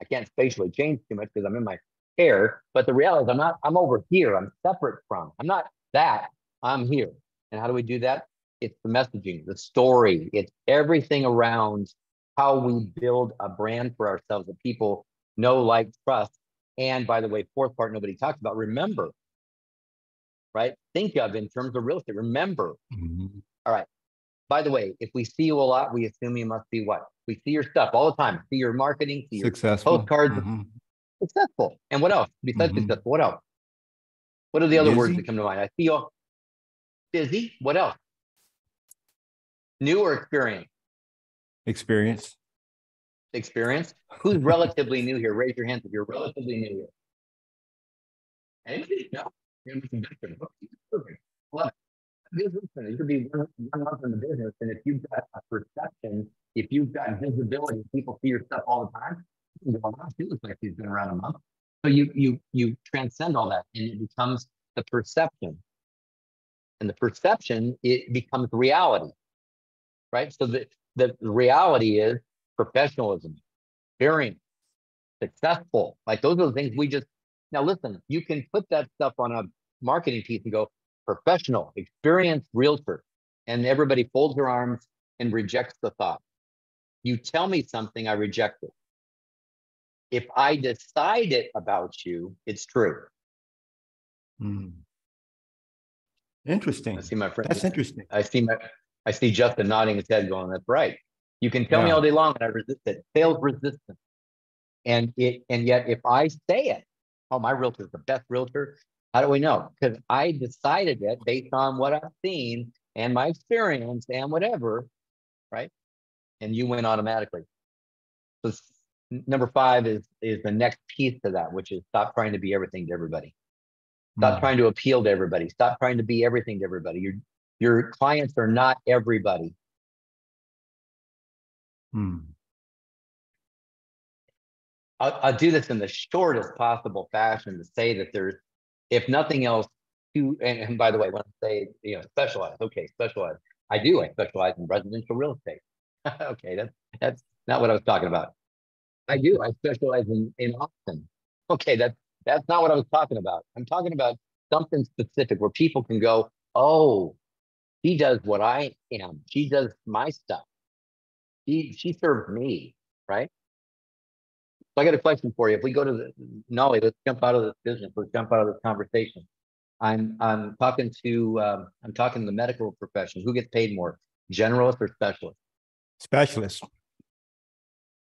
I can't spatially change too much because I'm in my hair, but the reality is I'm over here. I'm separate from, I'm not that, I'm here. And how do we do that? It's the messaging, the story. It's everything around how we build a brand for ourselves that people know, like, trust. And by the way, 4th part nobody talks about, remember, right? Think of in terms of real estate, remember. All right. By the way, if we see you a lot, we assume you must be what? We see your stuff all the time. See your marketing, see your postcards. Successful. And what else? Besides successful, what else? What are the other words that come to mind? I see you busy. What else? New or experienced? Experienced. Who's relatively new here? Raise your hands if you're relatively new here. Anybody? No. You could be one month in the business, and if you've got a perception, if you've got visibility, people see your stuff all the time. He looks like he's been around a month. So you transcend all that, and it becomes the perception. And the perception, it becomes reality, right? So the reality is professionalism, experience, successful. Like, those are the things we just, now listen, you can put that stuff on a marketing piece and go, professional, experienced realtor. And everybody folds their arms and rejects the thought. You tell me something, I reject it. If I decide it about you, it's true. Interesting. I see my friend. That's interesting. I see Justin nodding his head going, that's right. You can tell me all day long and I resist it. Sales resistance. And yet if I say it, oh, my realtor is the best realtor. How do we know? Because I decided it based on what I've seen and my experience and whatever, right? And you win automatically. So number 5 is the next piece to that, which is stop trying to be everything to everybody. Stop trying to appeal to everybody. Stop trying to be everything to everybody. Your clients are not everybody. I'll do this in the shortest possible fashion to say that there's, if nothing else, and by the way, when I say, specialize, okay, specialize. I specialize in residential real estate. Okay, that's not what I was talking about. I specialize in Austin. Okay, that's not what I was talking about. I'm talking about something specific where people can go, oh, she does what I am. She does my stuff. She serves me, right? So I got a question for you. If we go to Knolly, let's jump out of this business. Let's jump out of this conversation. I'm talking to the medical profession. Who gets paid more, generalist or specialist? Specialist.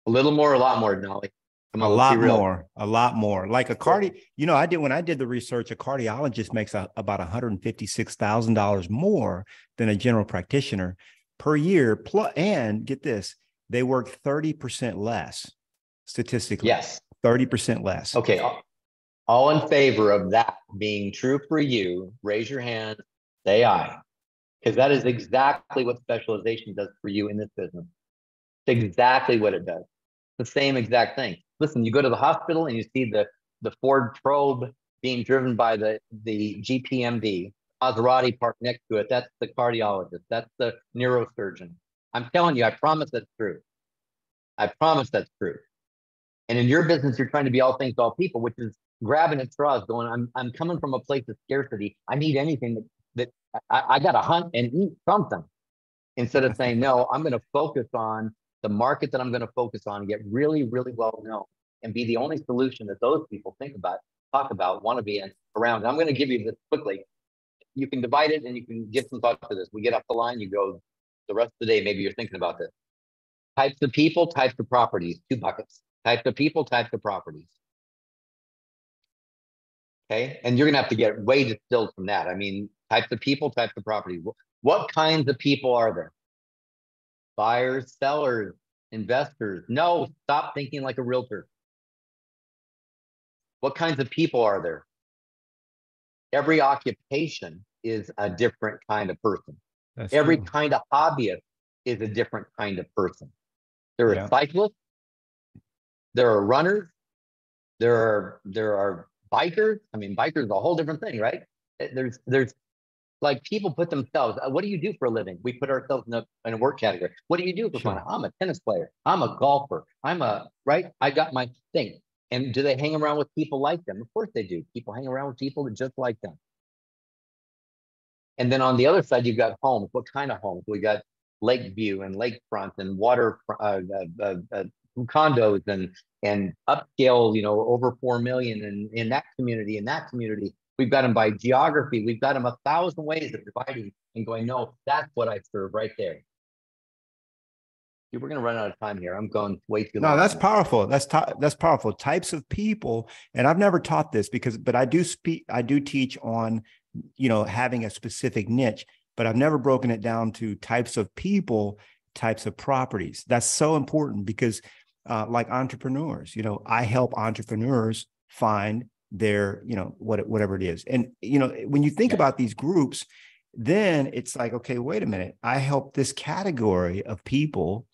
A little more, or a lot more, Knolly? A lot more. Like when I did the research, a cardiologist makes about $156,000 more than a general practitioner per year. And get this, they work 30% less statistically. Yes. 30% less. Okay. All in favor of that being true for you, raise your hand, say aye. Because that is exactly what specialization does for you in this business. It's exactly what it does. The same exact thing. Listen, you go to the hospital and you see the Ford probe being driven by the GPMD, Maserati parked next to it. That's the cardiologist. That's the neurosurgeon. I'm telling you, I promise that's true. I promise that's true. And in your business, you're trying to be all things to all people, which is grabbing at straws, going, I'm coming from a place of scarcity. I need anything that I got to hunt and eat something. Instead of saying, no, I'm going to focus on the market that I'm going to focus on, get really, really well known, and be the only solution that those people talk about, want to be around. And I'm going to give you this quickly. You can divide it and you can give some thought to this. We get off the line, you go the rest of the day, maybe you're thinking about this. Types of people, types of properties, 2 buckets. Types of people, types of properties. Okay, and you're going to have to get way distilled from that. I mean, types of people, types of properties. What kinds of people are there? Buyers, sellers, investors. No, stop thinking like a realtor. What kinds of people are there? Every occupation is a different kind of person. Every kind of hobbyist is a different kind of person. There are cyclists, there are runners, there are bikers. I mean, bikers is a whole different thing, right? There's like people put themselves, what do you do for a living? We put ourselves in a work category. What do you do for fun? I'm a tennis player. I'm a golfer. I got my thing. And do they hang around with people like them? Of course they do. People hang around with people that just like them. And then on the other side, you've got homes. What kind of homes? We got lake view and lakefront and water condos and upscale, over 4 million in that community, We've got them by geography. We've got them 1,000 ways of dividing and going, no, that's what I serve right there. Dude, we're going to run out of time here. I'm going way too long. No, that's powerful. That's powerful. Types of people. And I've never taught this but I do teach on, having a specific niche, but I've never broken it down to types of people, types of properties. That's so important because like entrepreneurs, I help entrepreneurs find their, whatever it is. And, when you think about these groups, then it's like, okay, wait a minute. I help this category of people.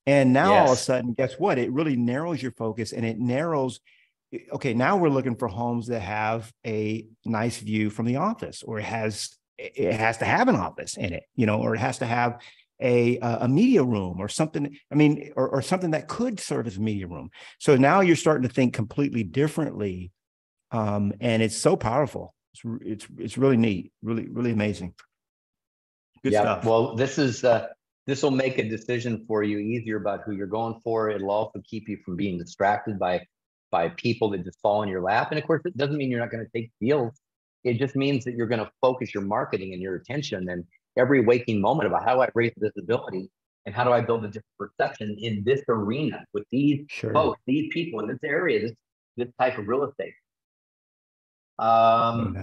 And now all of a sudden, guess what? It really narrows your focus and it narrows. Okay, now we're looking for homes that have a nice view from the office, or it has to have an office in it, or it has to have a media room or something. I mean, or something that could serve as a media room. So now you're starting to think completely differently. And it's so powerful. It's really neat, really, really amazing. Good stuff. Well, this will make a decision for you easier about who you're going for. It'll also keep you from being distracted by people that just fall in your lap. And of course, it doesn't mean you're not going to take deals. It just means that you're going to focus your marketing and your attention and every waking moment about how I raise visibility And how do I build a different perception in this arena with these folks, these people in this area, this type of real estate? And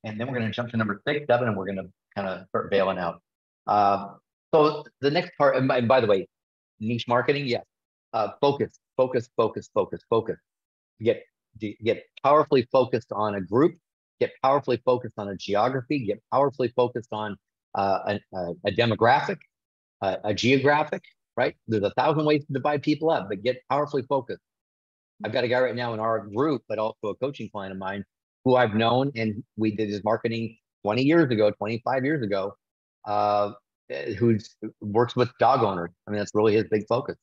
then we're going to jump to number 6, 7, and we're going to kind of start bailing out. So the next part, and by the way, niche marketing, yes. Focus. Get powerfully focused on a group, get powerfully focused on a geography, get powerfully focused on a demographic, a geographic, right? There's 1,000 ways to divide people up, but get powerfully focused. I've got a guy right now in our group, but also a coaching client of mine who I've known, and we did his marketing 20 years ago, 25 years ago, who works with dog owners. I mean, that's really his big focus.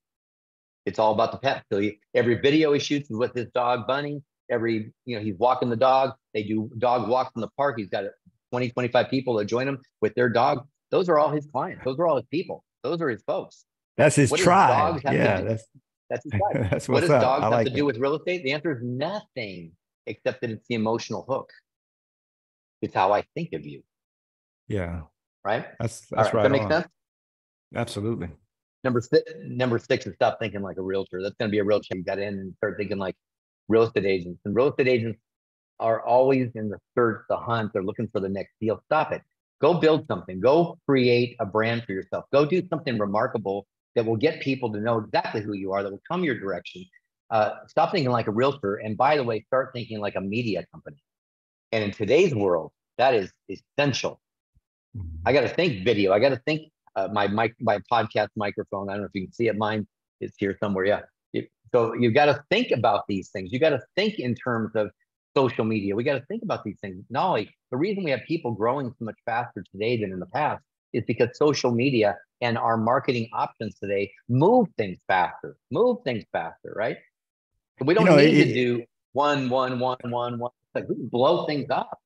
It's all about the pet. So every video he shoots is with his dog, Bunny. He's walking the dog. They do dog walks in the park. He's got 20, 25 people that join him with their dog. Those are all his clients. Those are all his people. Those are his folks. That's his tribe. Yeah, that's his tribe. That's what does dogs have to do with real estate? The answer is nothing, except that it's the emotional hook. It's how I think of you. Yeah. Right? That's right. Does that make sense? Absolutely. Number 6 is stop thinking like a realtor. That's going to be a real change. You got in and start thinking like real estate agents. And real estate agents are always in the search, the hunt. They're looking for the next deal. Stop it. Go build something. Go create a brand for yourself. Go do something remarkable that will get people to know exactly who you are, that will come your direction. Stop thinking like a realtor. And by the way, start thinking like a media company. And in today's world, that is essential. I got to think video. I got to think my podcast microphone. I don't know if you can see it. Mine is here somewhere. Yeah. So you've got to think about these things. You got to think in terms of social media. We got to think about these things. Knolly, the reason we have people growing so much faster today than in the past is because social media and our marketing options today move things faster, right? So we don't need to do one. Like we can blow things up.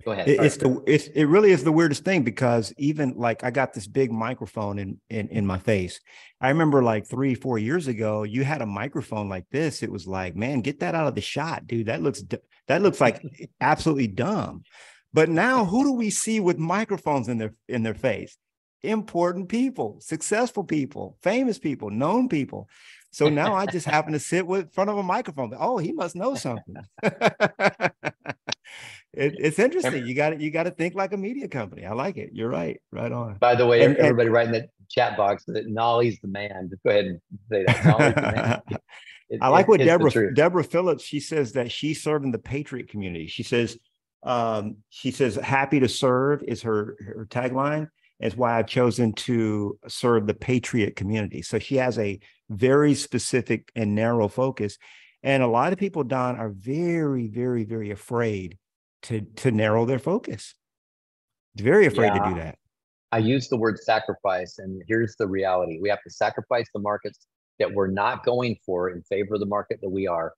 Go ahead. It really is the weirdest thing, because even like I got this big microphone in my face. I remember like 3-4 years ago, you had a microphone like this. It was like, man, get that out of the shot, dude. That looks like absolutely dumb. But now who do we see with microphones in their face? Important people, successful people, famous people, known people. So now I just happen to sit in front of a microphone. Oh, he must know something. It's interesting. You got to think like a media company. I like it. You're right. Right on. By the way, everybody write in the chat box that Knolly's the man. Just go ahead and say that. Knolly's the man. I like what Deborah Phillips, she says that she's serving the Patriot community. She says happy to serve is her tagline. Is why I've chosen to serve the Patriot community. So she has a very specific and narrow focus. And a lot of people, Don, are very, very, very afraid to narrow their focus. Very afraid to do that. I use the word sacrifice, and here's the reality. We have to sacrifice the markets that we're not going for in favor of the market that we are.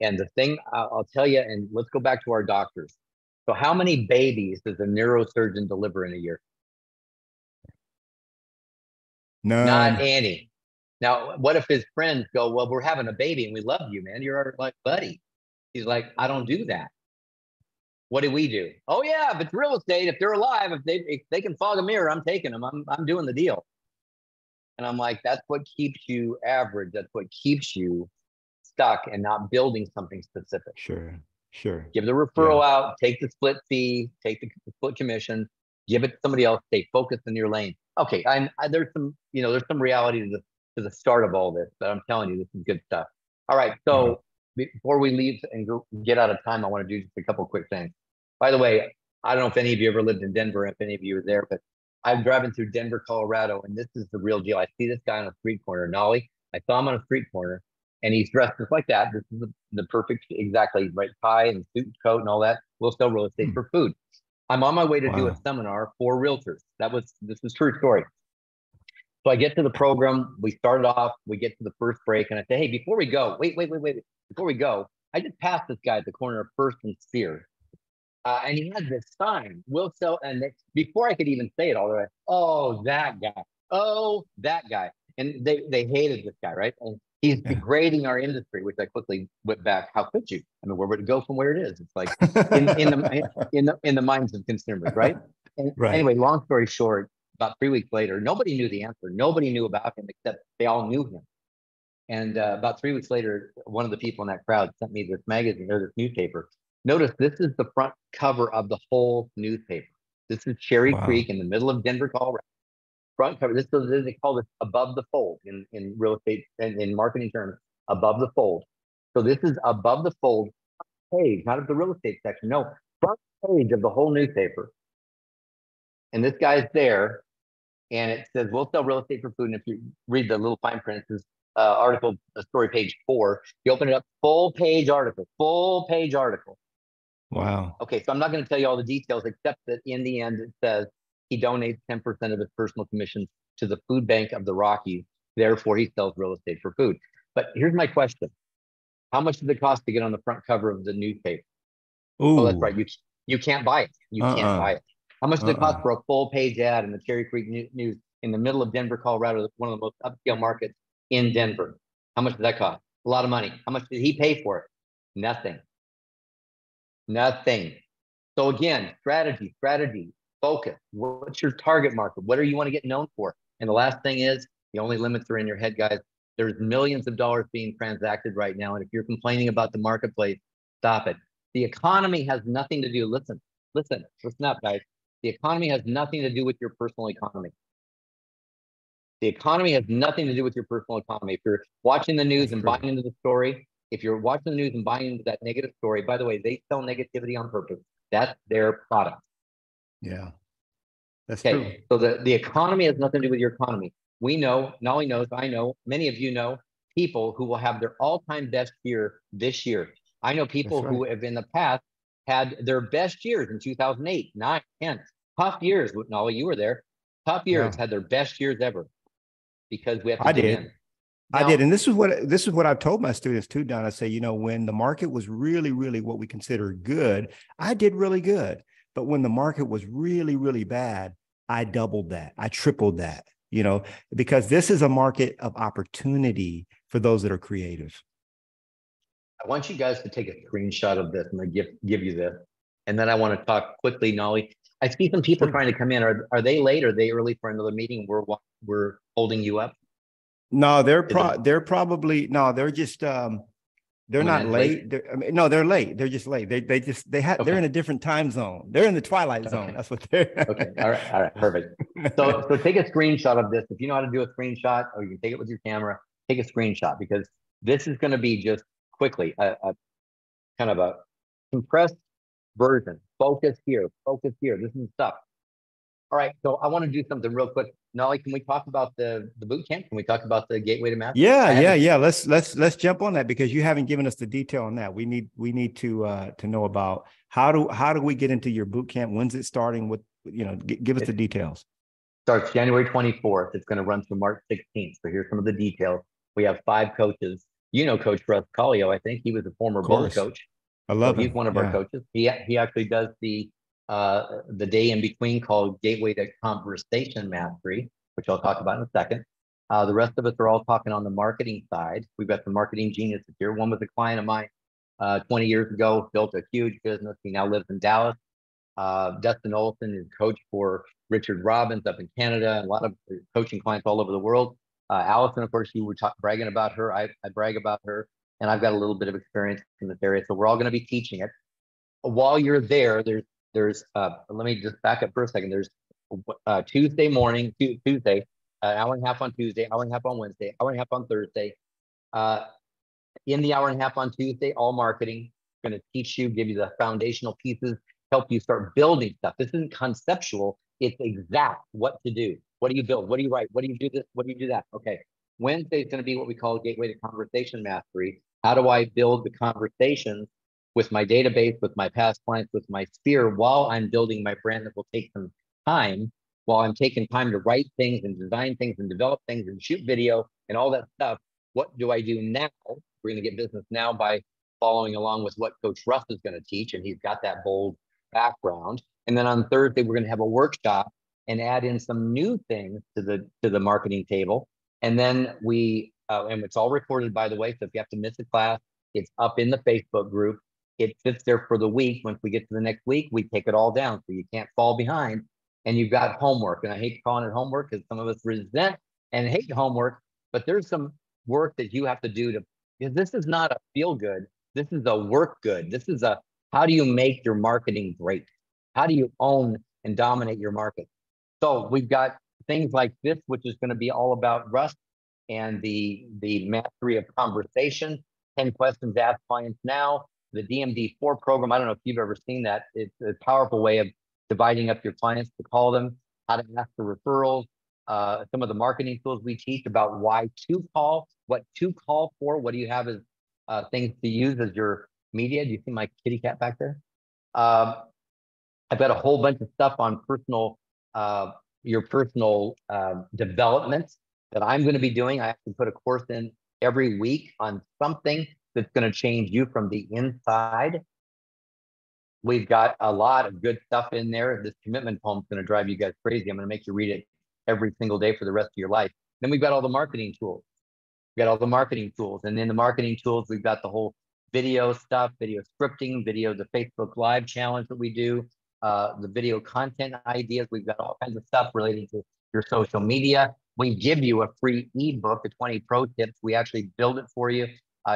And the thing I'll tell you, and let's go back to our doctors. So how many babies does a neurosurgeon deliver in a year? No. Not any. Now, what if his friends go, well, we're having a baby and we love you, man. You're our like buddy. He's like, I don't do that. What do? Oh yeah, if it's real estate, if they're alive, if they can fog a mirror, I'm taking them. I'm doing the deal. And I'm like, that's what keeps you average. That's what keeps you stuck and not building something specific. Sure. Give the referral out, take the split fee, take the split commission, give it to somebody else, stay focused in your lane. Okay, there's some reality to the start of all this, but I'm telling you, this is good stuff. All right, so before we leave and get out of time, I want to do just a couple of quick things. By the way, I don't know if any of you ever lived in Denver, if any of you were there, but I'm driving through Denver, Colorado, and this is the real deal. I see this guy on a street corner, Knolly. I saw him on a street corner, and he's dressed just like that. This is the perfect, exactly, right, tie and suit and coat and all that. We'll sell real estate for food. I'm on my way to do a seminar for realtors. This is true story. So I get to the program, we started off, we get to the first break, and I say, hey, before we go, wait. Before we go, I just passed this guy at the corner of First and Spear. And he had this sign, we'll sell, and before I could even say it all the way, oh, that guy. And they hated this guy, right? And he's degrading our industry, which I quickly went back. How could you? I mean, where would it go from where it is? It's like in the minds of consumers, right? And anyway, long story short, about 3 weeks later, nobody knew the answer. Nobody knew about him except they all knew him. And about 3 weeks later, one of the people in that crowd sent me this magazine or this newspaper. Notice this is the front cover of the whole newspaper. This is Cherry Creek in the middle of Denver, Colorado. Front cover. This is, they call this above the fold in real estate and in marketing terms, above the fold. So this is above the fold page, not of the real estate section. No, front page of the whole newspaper. And this guy's there, and it says, we'll sell real estate for food. And if you read the little fine print, it says article, story page 4. You open it up, full page article. Wow. Okay, so I'm not going to tell you all the details, except that in the end, it says he donates 10% of his personal commissions to the food bank of the Rockies. Therefore, he sells real estate for food. But here's my question. How much does it cost to get on the front cover of the newspaper? Ooh. Oh, that's right. You can't buy it. You can't buy it. How much does it cost for a full page ad in the Cherry Creek News in the middle of Denver, Colorado, one of the most upscale markets in Denver? How much does that cost? A lot of money. How much did he pay for it? Nothing. So again, strategy, focus. What's your target market? What do you want to get known for? And the last thing is, the only limits are in your head, guys. There's millions of dollars being transacted right now. And if you're complaining about the marketplace, stop it. The economy has nothing to do. Listen up, guys. The economy has nothing to do with your personal economy. The economy has nothing to do with your personal economy. If you're watching the news and buying into the story, if you're watching the news and buying into that negative story, by the way, they sell negativity on purpose. That's their product. Yeah, that's okay. True. So the economy has nothing to do with your economy. We know, Knolly knows, I know, many of you know people who will have their all-time best year this year. I know people who have in the past had their best years in 2008, 9, 10. Tough years. Knolly, you were there. Tough years, had their best years ever because we have to dig in. I did. And this is what I've told my students too, Don. I say, when the market was really, really what we consider good, I did really good. But when the market was really, really bad, I doubled that. I tripled that, because this is a market of opportunity for those that are creative. I want you guys to take a screenshot of this. I'm going to give you this. And then I want to talk quickly, Knolly. I see some people trying to come in. Are they late? Are they early for another meeting? We're holding you up. No, they're probably they're just they're not late. They're late. They're just late. They're in a different time zone. They're in the twilight zone. That's what they're. Okay. All right. Perfect. So take a screenshot of this. If you know how to do a screenshot, or you can take it with your camera, take a screenshot, because this is going to be just quickly a kind of a compressed version. Focus here. This is stuff. All right. So I want to do something real quick. Knolly, can we talk about the boot camp? Can we talk about the Gateway to Mastery? Yeah. Let's jump on that, because you haven't given us the detail on that. We need to know about how do we get into your boot camp? When's it starting? Give us the details. Starts January 24th. It's going to run through March 16th. So here's some of the details. We have 5 coaches. Coach Russ Collio. I think he was a former Bulls coach. I love him. He's one of our coaches. He actually does the day in between called Gateway to Conversation Mastery, which I'll talk about in a second. The rest of us are all talking on the marketing side. We've got some marketing geniuses here. One was a client of mine 20 years ago, built a huge business. He now lives in Dallas. Dustin Olson is coach for Richard Robbins up in Canada, a lot of coaching clients all over the world. Allison, of course, you were bragging about her. I brag about her, and I've got a little bit of experience in this area. So we're all going to be teaching it. While you're there, there's let me just back up for a second. There's Tuesday morning, Tuesday, an hour and a half on Tuesday, hour and a half on Wednesday, hour and a half on Thursday. In the hour and a half on Tuesday, all marketing. Going to teach you, give you the foundational pieces, help you start building stuff. This isn't conceptual. It's exact what to do. What do you build? What do you write? What do you do this? What do you do that? Okay. Wednesday is going to be what we call Gateway to Conversation Mastery. How do I build the conversations with my database, with my past clients, with my sphere, while I'm building my brand? That will take some time, while I'm taking time to write things and design things and develop things and shoot video and all that stuff. What do I do now? We're going to get business now by following along with what Coach Russ is going to teach, and he's got that bold background. And then on Thursday, we're going to have a workshop and add in some new things to the marketing table. And then and it's all recorded, by the way. So if you have to miss a class, it's up in the Facebook group. It sits there for the week. Once we get to the next week, we take it all down. So you can't fall behind. and you've got homework. And I hate calling it homework because some of us resent and hate homework, but there's some work that you have to do to, because this is not a feel good. This is a work good. This is a, how do you make your marketing great? How do you own and dominate your market? So we've got things like this, which is going to be all about Rust and the mastery of conversation, 10 questions asked clients now, the DMD4 program. I don't know if you've ever seen that. It's a powerful way of dividing up your clients to call them, how to ask for referrals, some of the marketing tools we teach about why to call, what to call for, what do you have as things to use as your media. Do you see my kitty cat back there? I've got a whole bunch of stuff on your personal development that I'm going to be doing. I actually put a course in every week on something that's going to change you from the inside. We've got a lot of good stuff in there. This commitment poem is going to drive you guys crazy. I'm going to make you read it every single day for the rest of your life. Then we've got all the marketing tools. We've got all the marketing tools. And in the marketing tools, we've got the whole video stuff, video scripting, the Facebook Live challenge that we do, the video content ideas. We've got all kinds of stuff related to your social media. We give you a free ebook, the 20 pro tips. We actually build it for you.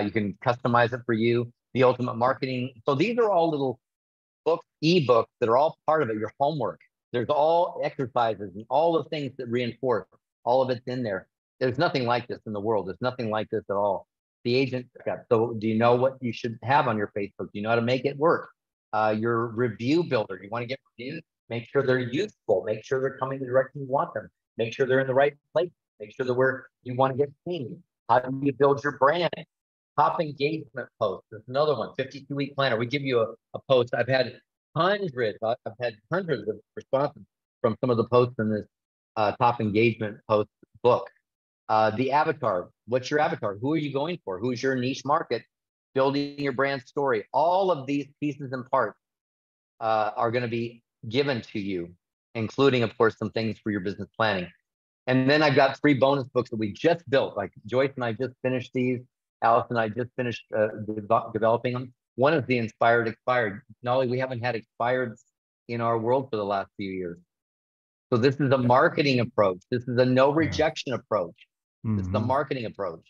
You can customize it for you. The ultimate marketing. So these are all little books, ebooks that are all part of it, your homework. There's all exercises and all the things that reinforce. All of it's in there. There's nothing like this in the world. There's nothing like this at all. The agent step. So do you know what you should have on your Facebook? Do you know how to make it work? Your review builder. You want to get reviews? Make sure they're useful. Make sure they're coming the direction you want them. Make sure they're in the right place. Make sure they're where you want to get seen. How do you build your brand? Top engagement post. There's another one, 52-week planner. We give you a post. I've had hundreds of responses from some of the posts in this top engagement post book. The avatar. What's your avatar? Who are you going for? Who's your niche market? Building your brand story. All of these pieces and parts are going to be given to you, including, of course, some things for your business planning. And then I've got 3 bonus books that we just built. Like Joyce and I just finished these. Alice and I just finished developing them. One is the Inspired Expired. Knolly, we haven't had expireds in our world for the last few years. So this is a marketing approach. This is a no rejection approach. This is the marketing approach.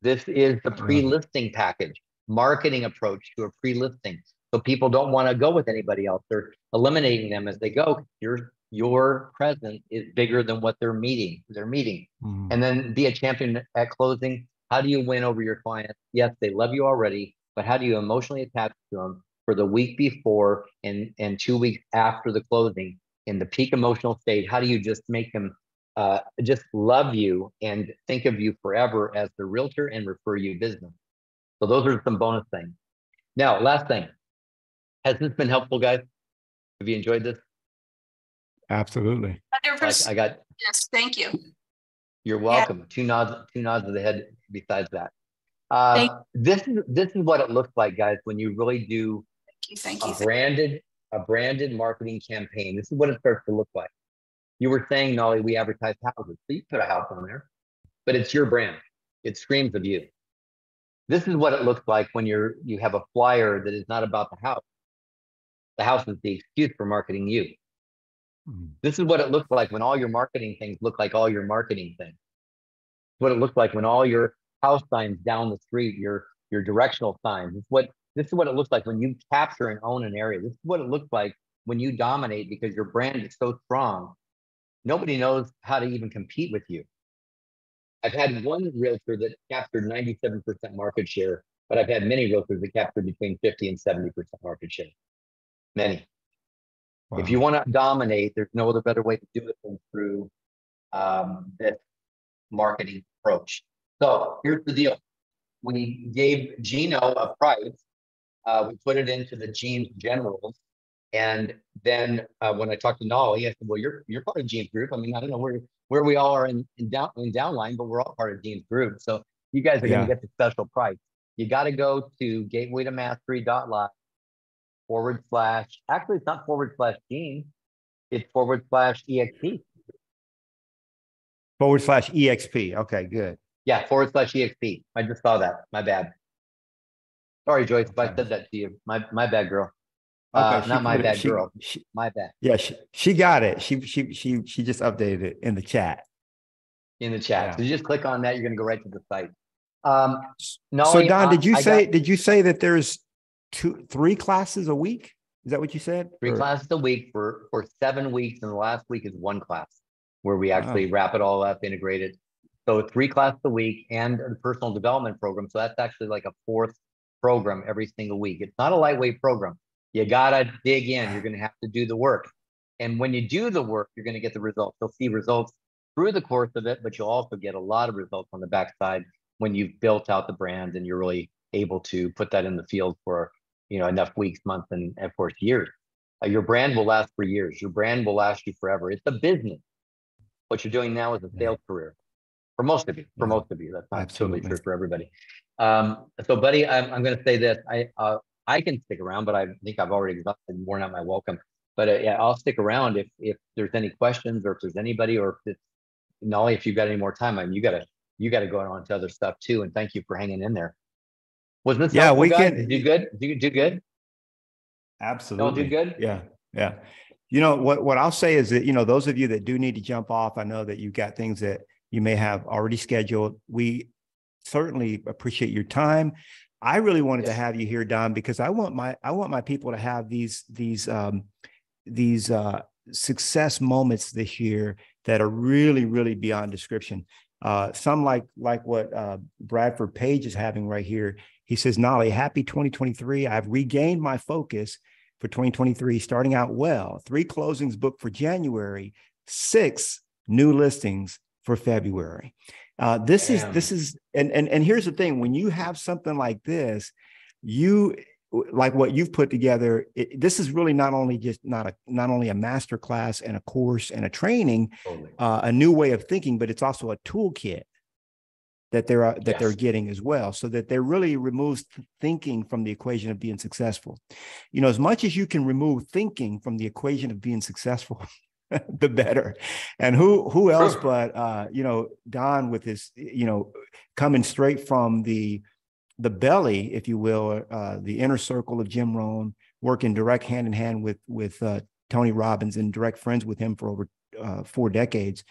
This is the pre-listing package, marketing approach to a pre-listing. So people don't want to go with anybody else. They're eliminating them as they go. Your presence is bigger than what they're meeting. And then be a champion at closing. How do you win over your clients? Yes, they love you already, but how do you emotionally attach to them for the week before and 2 weeks after the closing in the peak emotional state? How do you just make them just love you and think of you forever as the realtor and refer you business? So those are some bonus things. Now, last thing. Has this been helpful, guys? Have you enjoyed this? Absolutely. 100%. I got. Yes, thank you. You're welcome. Yeah. Two nods of the head besides that. This is what it looks like, guys, when you really do a branded marketing campaign. This is what it starts to look like. You were saying, Knolly, we advertise houses. So you put a house on there, but it's your brand. It screams of you. This is what it looks like when you have a flyer that is not about the house. The house is the excuse for marketing you. This is what it looks like when all your marketing things look like all your marketing things. What it looks like when all your house signs down the street, your directional signs. This is what it looks like when you capture and own an area. This is what it looks like when you dominate because your brand is so strong. Nobody knows how to even compete with you. I've had one realtor that captured 97% market share, but I've had many realtors that captured between 50 and 70% market share. Many. Wow. If you want to dominate, there's no other better way to do it than through this marketing approach. So here's the deal. We gave Gino a price. We put it into the Gene's Generals. And then when I talked to Knolly, I said, well, you're part of Gene's group. I mean, I don't know where we all are in downline, but we're all part of Gene's group. So you guys are going to get the special price. You got to go to gatewaytomastery.live / actually, it's not /Gene, it's /EXP. /EXP. Okay, good. Yeah, /EXP. I just saw that. My bad. Sorry, Joyce, if I said that to you. My bad, girl. Okay, Not my bad, girl. My bad. Yeah, she got it. She just updated it in the chat. In the chat. Yeah. So you just click on that. You're going to go right to the site. So Don, did you say that there's 3 classes a week? Is that what you said? 3 classes a week for 7 weeks, and the last week is 1 class where we actually wrap it all up, integrate it. So 3 classes a week and the personal development program. So that's actually like a 4th program every single week. It's not a lightweight program. You gotta dig in. You're gonna have to do the work, and when you do the work, you're gonna get the results. You'll see results through the course of it, but you'll also get a lot of results on the backside when you've built out the brand and you're really able to put that in the field for enough weeks, months, and of course years. Your brand will last for years. Your brand will last you forever. It's a business. What you're doing now is a sales career for most of you. For most of you, that's not totally true for everybody. So, buddy, I'm going to say this. I can stick around, but I think I've already exhausted, worn out my welcome. But yeah, I'll stick around if there's any questions, or if there's anybody, or if it's Knolly, if you've got any more time. I mean, you got to go on to other stuff too. And thank you for hanging in there. Was this helpful, we guys? Can do good. Do you do good? Absolutely. Do good. Yeah. What I'll say is that those of you that do need to jump off, I know that you've got things that you may have already scheduled. We certainly appreciate your time. I really wanted to have you here, Don, because I want my people to have these success moments this year that are really, really beyond description. Some like what Bradford Page is having right here. He says, Knolly, happy 2023. I've regained my focus for 2023, starting out well. 3 closings booked for January, 6 new listings for February. This is, and here's the thing: when you have something like this, like what you've put together, this is really not only a master class and a course and a training, a new way of thinking, but it's also a toolkit that they're getting as well, so that they really removes thinking from the equation of being successful. As much as you can remove thinking from the equation of being successful, the better. And who else but Don, with his coming straight from the belly, if you will, the inner circle of Jim Rohn, working direct hand in hand with Tony Robbins, and direct friends with him for over 4 decades.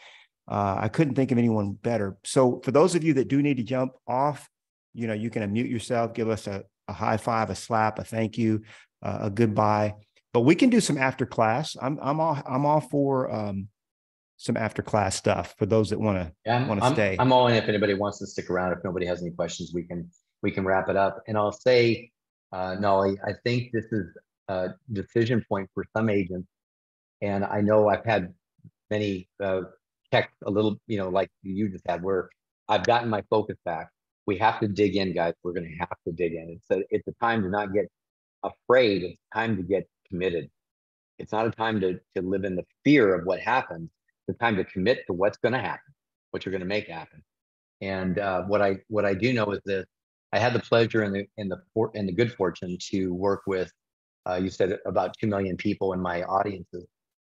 I couldn't think of anyone better. So for those of you that do need to jump off, you can unmute yourself, give us a high five, a slap, a thank you, a goodbye. But we can do some after class. I'm all for some after class stuff for those that want to stay. I'm all in if anybody wants to stick around. If nobody has any questions, we can wrap it up. And I'll say, Knolly, I think this is a decision point for some agents. And I know I've had many check a little, like you just had, where I've gotten my focus back. We have to dig in, guys. We're going to have to dig in. It's a time to not get afraid. It's time to get committed. It's not a time to live in the fear of what happens. It's a time to commit to what's going to happen, what you're going to make happen. And what I do know is this: I had the pleasure and the good fortune to work with, you said about 2 million people in my audiences.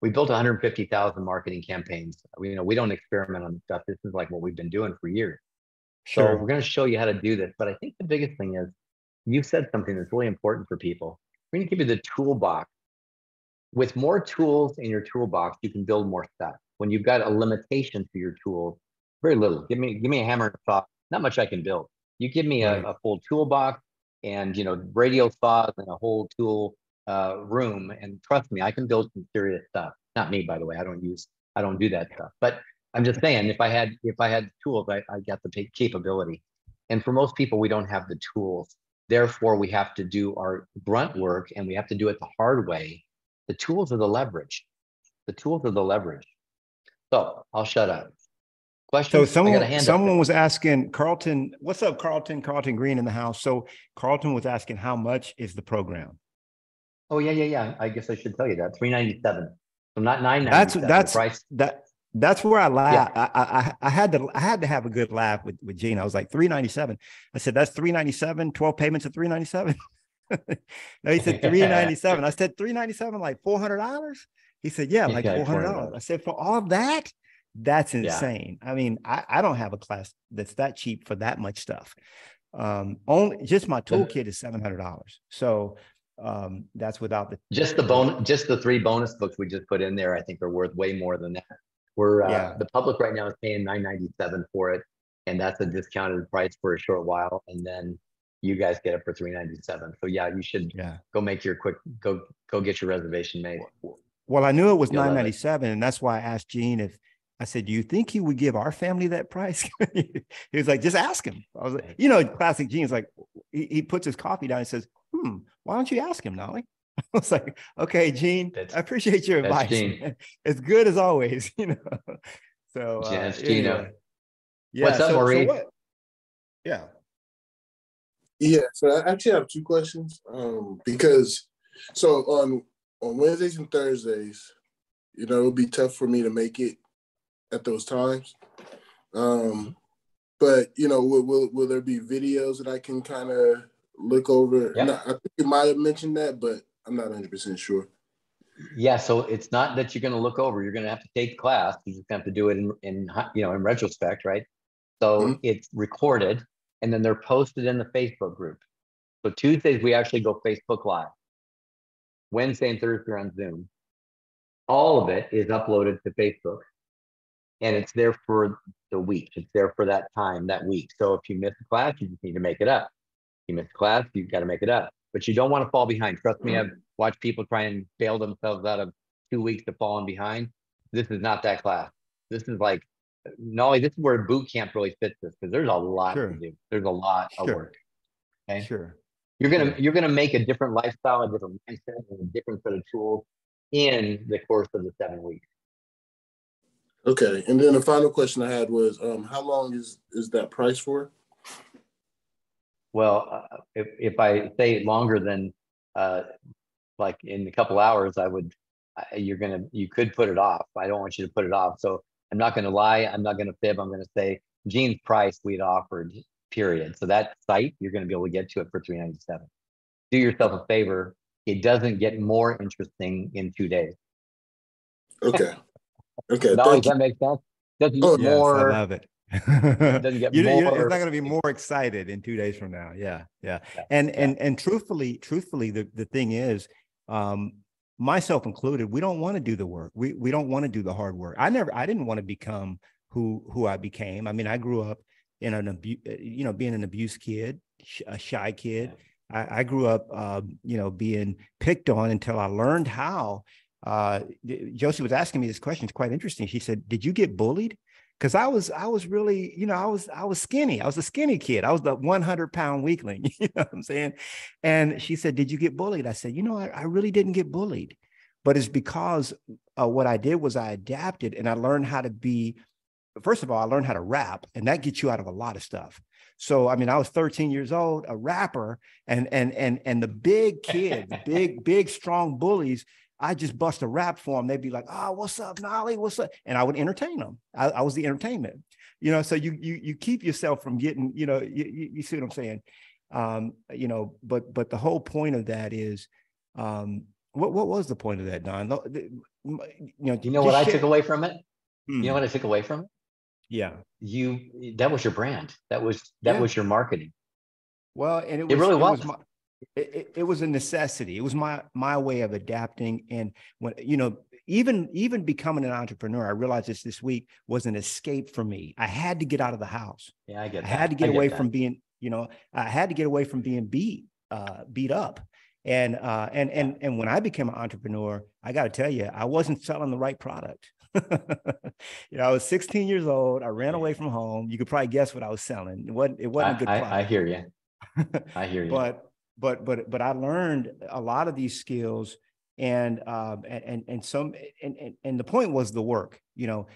We built 150,000 marketing campaigns. We don't experiment on stuff. This is like what we've been doing for years. Sure. So we're going to show you how to do this. But I think the biggest thing is, you said something that's really important for people. We're going to give you the toolbox. With more tools in your toolbox, you can build more stuff. When you've got a limitation to your tools, very little. Give me a hammer and a saw. Not much I can build. You give me a full toolbox and radial saws and a whole tool room, and trust me, I can build some serious stuff. Not me, by the way. I don't do that stuff. But I'm just saying, if I had tools, I got the capability. And for most people, we don't have the tools. Therefore, we have to do our grunt work, and we have to do it the hard way. The tools are the leverage. The tools are the leverage. So I'll shut up. Question. So someone was asking, Carlton, what's up, Carlton? Carlton Green in the house. So Carlton was asking, how much is the program? Oh yeah. I guess I should tell you that. $397. So not $997. That's where I laugh. Yeah. I had to have a good laugh with Gene. I was like, $397. I said, that's $397. 12 payments of $397. No, he said $397. I said $397, like $400. He said, yeah, like $400. I said, for all of that? That's insane. Yeah. I mean, I don't have a class that's that cheap for that much stuff. Only just my toolkit is $700. So That's without the just the 3 bonus books we just put in there. I think are worth way more than that. The public right now is paying $9.97 for it, and that's a discounted price for a short while, and then you guys get it for $3.97. So yeah, you should go make your go get your reservation made. Well, I knew it was $9.97, and that's why I asked Gene if I said, "Do you think he would give our family that price?" He was like, "Just ask him." I was like, classic Gene's like, he puts his coffee down and says, "Why don't you ask him, Knolly?" I was like, "Okay, Gene, I appreciate your advice. It's good as always, So anyway. Yeah. What's up, Marie? Yeah. Yeah. So I actually have 2 questions. Because on Wednesdays and Thursdays, it'll be tough for me to make it at those times. But will there be videos that I can kind of look over? Yeah. No, I think you might have mentioned that, but I'm not 100% sure. Yeah, so it's not that you're going to look over. You're going to have to take the class. You just have to do it in retrospect, right? So it's recorded, and then they're posted in the Facebook group. So Tuesdays we actually go Facebook Live. Wednesday and Thursday on Zoom. All of it is uploaded to Facebook, and it's there for the week. It's there for that time, that week. So if you miss a class, you just need to make it up. You miss a class, you've got to make it up. But you don't want to fall behind. Trust me, I've watched people try and bail themselves out of 2 weeks to falling behind. This is not that class. This is like, Knolly, this is where boot camp really fits this, because there's a lot to do. There's a lot of work. Okay. Sure. You're gonna make a different lifestyle, a different mindset, and a different set of tools in the course of the 7 weeks. Okay. And then the final question I had was, how long is that price for? Well, if I say longer than like in a couple hours, you could put it off. I don't want you to put it off. So I'm not going to lie. I'm not going to fib. I'm going to say Gene's price we'd offered, period. So that site, you're going to be able to get to it for $397. Do yourself a favor. It doesn't get more interesting in 2 days. Okay. Okay. Does that make sense? Doesn't get more. I love it. Doesn't get more. It's not going to be more excited in 2 days from now. Yeah. And truthfully, the thing is, myself included, we don't want to do the work. We don't want to do the hard work. I didn't want to become who I became. I mean, I grew up in being an abused kid, a shy kid. I grew up, being picked on until I learned how. Josie was asking me this question. It's quite interesting. She said, "Did you get bullied?" Because I was really, I was skinny. I was a skinny kid. I was the 100-pound weakling. You know what I'm saying? And she said, "Did you get bullied?" I said, I really didn't get bullied, but it's because what I did was I adapted and I learned how to be. First of all, I learned how to rap, and that gets you out of a lot of stuff. So, I mean, I was 13 years old, a rapper, and the big kids, big, strong bullies, I just bust a rap for them. They'd be like, "Oh, what's up, Knolly? What's up?" And I would entertain them. I was the entertainment, so you keep yourself from getting, you see what I'm saying? But the whole point of that is, what was the point of that, Don? What I took away from it? You know what I took away from it? Yeah. That was your brand. That was your marketing. Well, and it really was. It was a necessity. It was my way of adapting. And when, even becoming an entrepreneur, I realized this week was an escape for me. I had to get out of the house. Yeah, I get that. I had to get away from being, I had to get away from being beat up. And when I became an entrepreneur, I got to tell you, I wasn't selling the right product. I was 16 years old. I ran away from home. You could probably guess what I was selling. It wasn't a good product. I hear you. I hear you. But I learned a lot of these skills, and the point was the work. You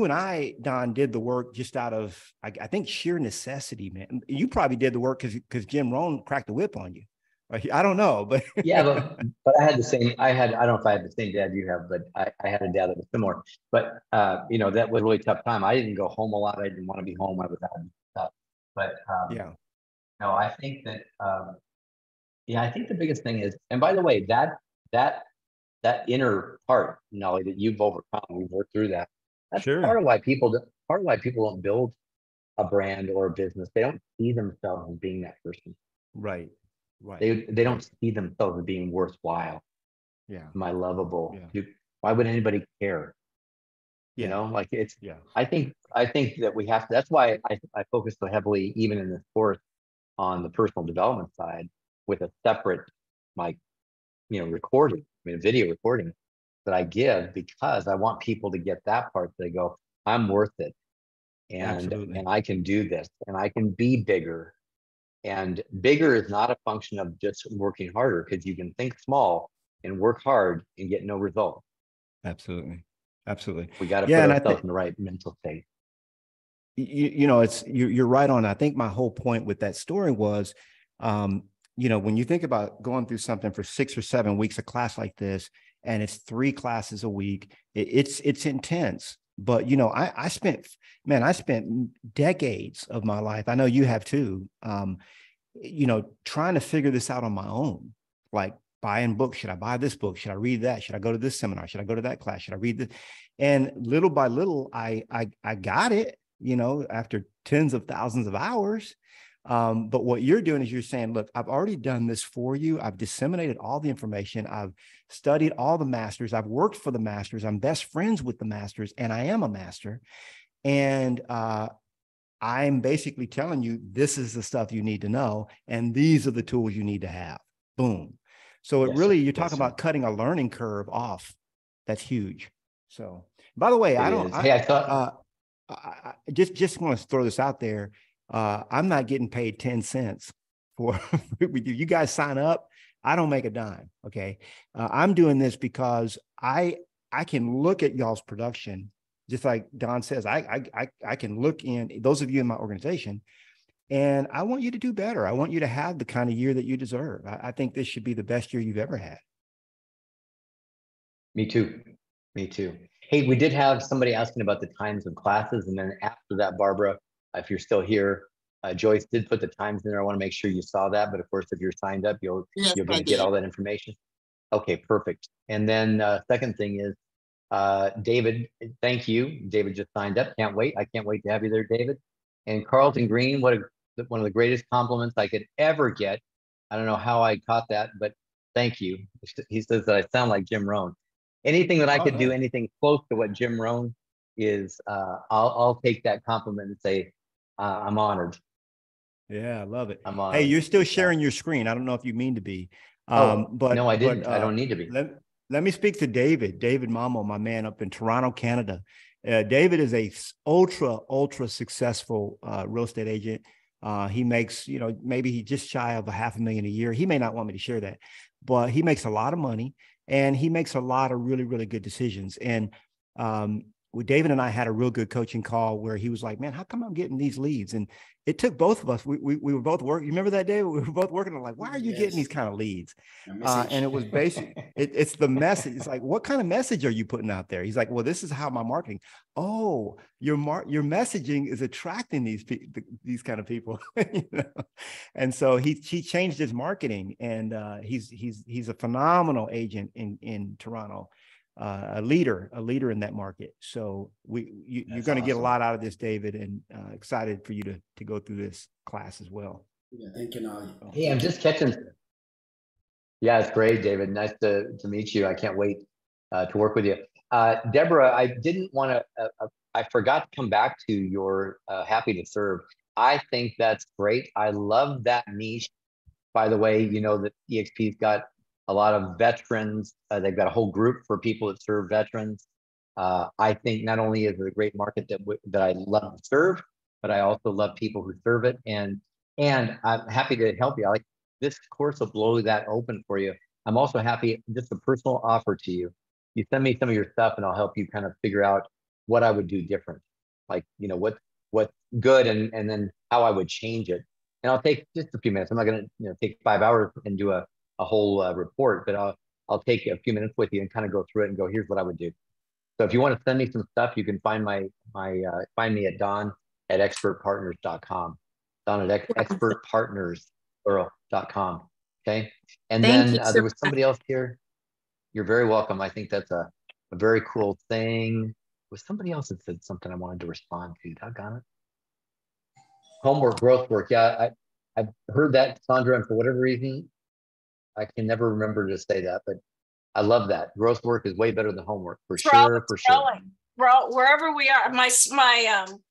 and I, Don, did the work just out of I think sheer necessity, man. You probably did the work because Jim Rohn cracked the whip on you. I don't know, but yeah, but I had the same. I don't know if I had the same dad you have, but I had a dad that was similar. But that was a really tough time. I didn't go home a lot. I didn't want to be home. I was having stuff. But no, I think that I think the biggest thing is, and by the way, that inner part, Knolly, that you've overcome, we've worked through that. That's part of why people don't build a brand or a business. They don't see themselves as being that person. Right. Right. They don't see themselves as being worthwhile. Yeah. Am I lovable? Yeah. Why would anybody care? Yeah. You know, like it's, Yeah. I think that we have to, that's why I focus so heavily, even in this course, on the personal development side with a separate, like, recording, video recording that I give, because I want people to get that part. They go, I'm worth it. And I can do this, and I can be bigger. And bigger is not a function of just working harder, because you can think small and work hard and get no result. Absolutely. We got to put ourselves in the right mental state. You're right on. I think my whole point with that story was, when you think about going through something for 6 or 7 weeks, a class like this, and it's 3 classes a week, it's intense. But, I spent decades of my life, I know you have too, trying to figure this out on my own, like buying books. Should I buy this book? Should I read that? Should I go to this seminar? Should I go to that class? Should I read this? And little by little, I got it, after tens of thousands of hours. But what you're doing is you're saying, look, I've already done this for you. I've disseminated all the information. I've studied all the masters. I've worked for the masters. I'm best friends with the masters, and I am a master. And I'm basically telling you, this is the stuff you need to know, and these are the tools you need to have. Boom. So you're talking about cutting a learning curve off. That's huge. So, by the way, I just want to throw this out there. I'm not getting paid 10 cents for you guys sign up. I don't make a dime. Okay. I'm doing this because I can look at y'all's production, just like Don says. I can look in, those of you in my organization, and I want you to do better. I want you to have the kind of year that you deserve. I think this should be the best year you've ever had. Me too. Hey, we did have somebody asking about the times of classes. And then after that, Barbara, if you're still here, Joyce did put the times in there. I want to make sure you saw that. But of course, if you're signed up, you'll get all that information. Okay, perfect. And then second thing is, David, thank you. David just signed up. Can't wait. I can't wait to have you there, David. And Carlton Green, one of the greatest compliments I could ever get. I don't know how I caught that, but thank you. He says that I sound like Jim Rohn. Anything that I could do, anything close to what Jim Rohn is, I'll take that compliment and say, I'm honored. Yeah, I love it. I'm honored. Hey, you're still sharing your screen. I don't know if you mean to be. But no, I didn't. I don't need to be. Let me speak to David Mamo, my man up in Toronto, Canada. David is a ultra successful real estate agent. He makes, maybe he just shy of $500,000 a year. He may not want me to share that, but he makes a lot of money, and he makes a lot of really, really good decisions. And David and I had a real good coaching call where he was like, man, how come I'm getting these leads? And it took both of us. We were both working. You remember that day? We were both working on, like, why are you getting these kind of leads? And it was basically, it's the message. It's like, what kind of message are you putting out there? He's like, well, this is how my marketing. Oh, your messaging is attracting these kind of people. And so he changed his marketing, and he's a phenomenal agent in Toronto. A leader in that market. So you're going to get a lot out of this, David, and excited for you to go through this class as well. Yeah, thank you, Knolly. Hey, I'm just catching. Yeah, it's great, David. Nice to meet you. I can't wait to work with you. Deborah, I didn't want to, I forgot to come back to your happy to serve. I think that's great. I love that niche. By the way, that EXP's got a lot of veterans. They've got a whole group for people that serve veterans. I think not only is it a great market that I love to serve, but I also love people who serve it. And I'm happy to help you. Like, this course will blow that open for you. I'm also happy, just a personal offer to you. You send me some of your stuff, and I'll help you kind of figure out what I would do different. Like, what's good, and then how I would change it. And I'll take just a few minutes. I'm not going to take 5 hours and do a whole report, but I'll take a few minutes with you and kind of go through it and go, here's what I would do. So if you want to send me some stuff, you can find find me at don@expertpartners.com. don@expertpartners.com. Okay. And then there was somebody else here. You're very welcome. I think that's a very cool thing. Was somebody else that said something I wanted to respond to? Doggone it. Homework, growth work. Yeah. I've heard that, Sandra, and for whatever reason, I can never remember to say that, but I love that. Growth work is way better than homework, for sure, for sure. Wherever we are, my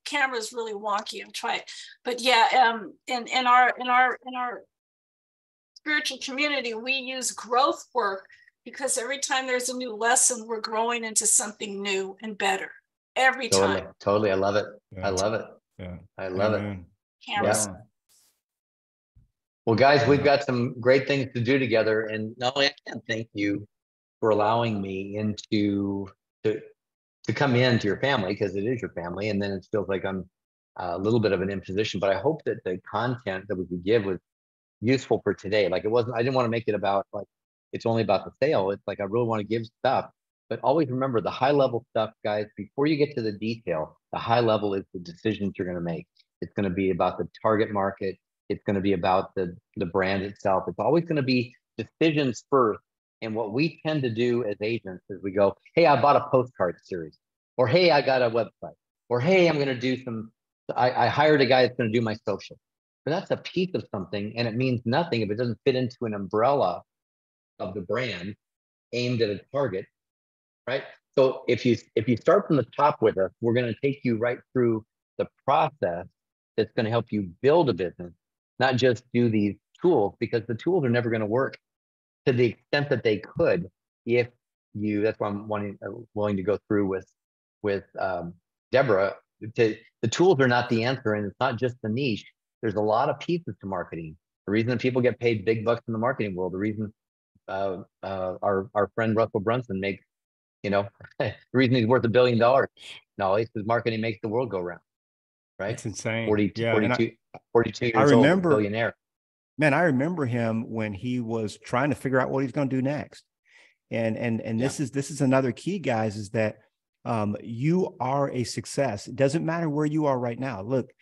camera is really wonky. I'm trying, but yeah, in our spiritual community, we use growth work because every time there's a new lesson, we're growing into something new and better every time. Totally, I love it. Yeah. I love it. Yeah, I love it. Cameras. Yeah. Well, guys, we've got some great things to do together, and not only I can't thank you for allowing me to come into your family, because it is your family, and then it feels like I'm a little bit of an imposition. But I hope that the content that we could give was useful for today. Like, it wasn't, I didn't want to make it about like it's only about the sale. It's like I really want to give stuff. But always remember the high level stuff, guys. Before you get to the detail, the high level is the decisions you're going to make. It's going to be about the target market. It's going to be about the brand itself. It's always going to be decisions first. And what we tend to do as agents is we go, hey, I bought a postcard series, or hey, I got a website, or hey, I'm going to do I hired a guy that's going to do my social. But that's a piece of something, and it means nothing if it doesn't fit into an umbrella of the brand aimed at a target, right? So if you start from the top with us, we're going to take you right through the process that's going to help you build a business, not just do these tools, because the tools are never going to work to the extent that they could if you. That's why I'm willing to go through with Deborah. The tools are not the answer, and it's not just the niche. There's a lot of pieces to marketing. The reason that people get paid big bucks in the marketing world, the reason our friend Russell Brunson makes, the reason he's worth $1 billion, Knolly, because marketing makes the world go round, right? It's insane. 42 years I remember, old, billionaire. Man, I remember him when he was trying to figure out what he's going to do next. And this is another key, guys, is that you are a success. It doesn't matter where you are right now. Look,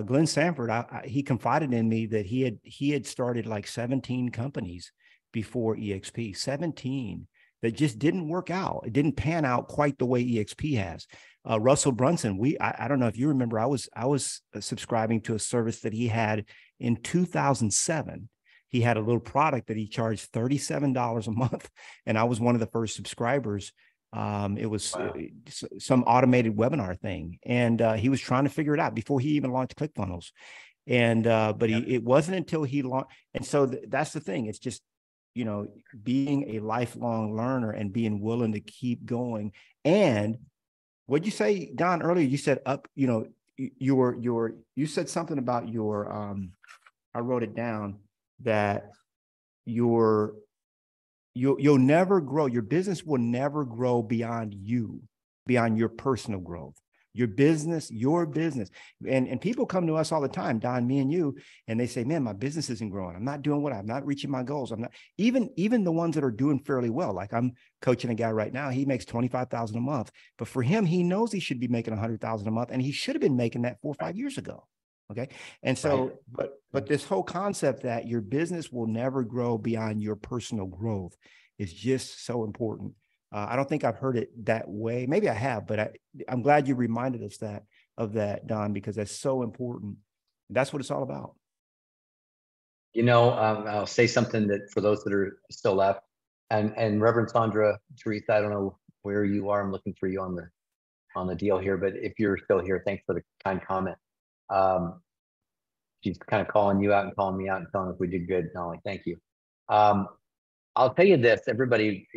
Glenn Sanford, he confided in me that he had started like 17 companies before EXP, 17 that just didn't work out. It didn't pan out quite the way EXP has. Russell Brunson, I don't know if you remember, I was subscribing to a service that he had in 2007. He had a little product that he charged $37 a month, and I was one of the first subscribers. It was some automated webinar thing, and he was trying to figure it out before he even launched ClickFunnels. And but it wasn't until he launched. And so that's the thing. It's just, being a lifelong learner and being willing to keep going. And what'd you say, Don, earlier? You said you said something about your I wrote it down, that you'll never grow. Your business will never grow beyond your personal growth. Your business. And people come to us all the time, Don, me and you, and they say, man, my business isn't growing. I'm not doing I'm not reaching my goals. I'm not, even the ones that are doing fairly well. Like I'm coaching a guy right now. He makes $25,000 a month, but for him, he knows he should be making $100,000 a month, and he should have been making that 4 or 5 years ago. Okay. And so, but this whole concept that your business will never grow beyond your personal growth is just so important. I don't think I've heard it that way. Maybe I have, but I'm glad you reminded us of that, Don, because that's so important. That's what it's all about. I'll say something that for those that are still left, and Reverend Sandra, Teresa, I don't know where you are. I'm looking for you on the deal here, but if you're still here, thanks for the kind comment. She's kind of calling you out and calling me out and telling us we did good, Knolly. Thank you. I'll tell you this, everybody,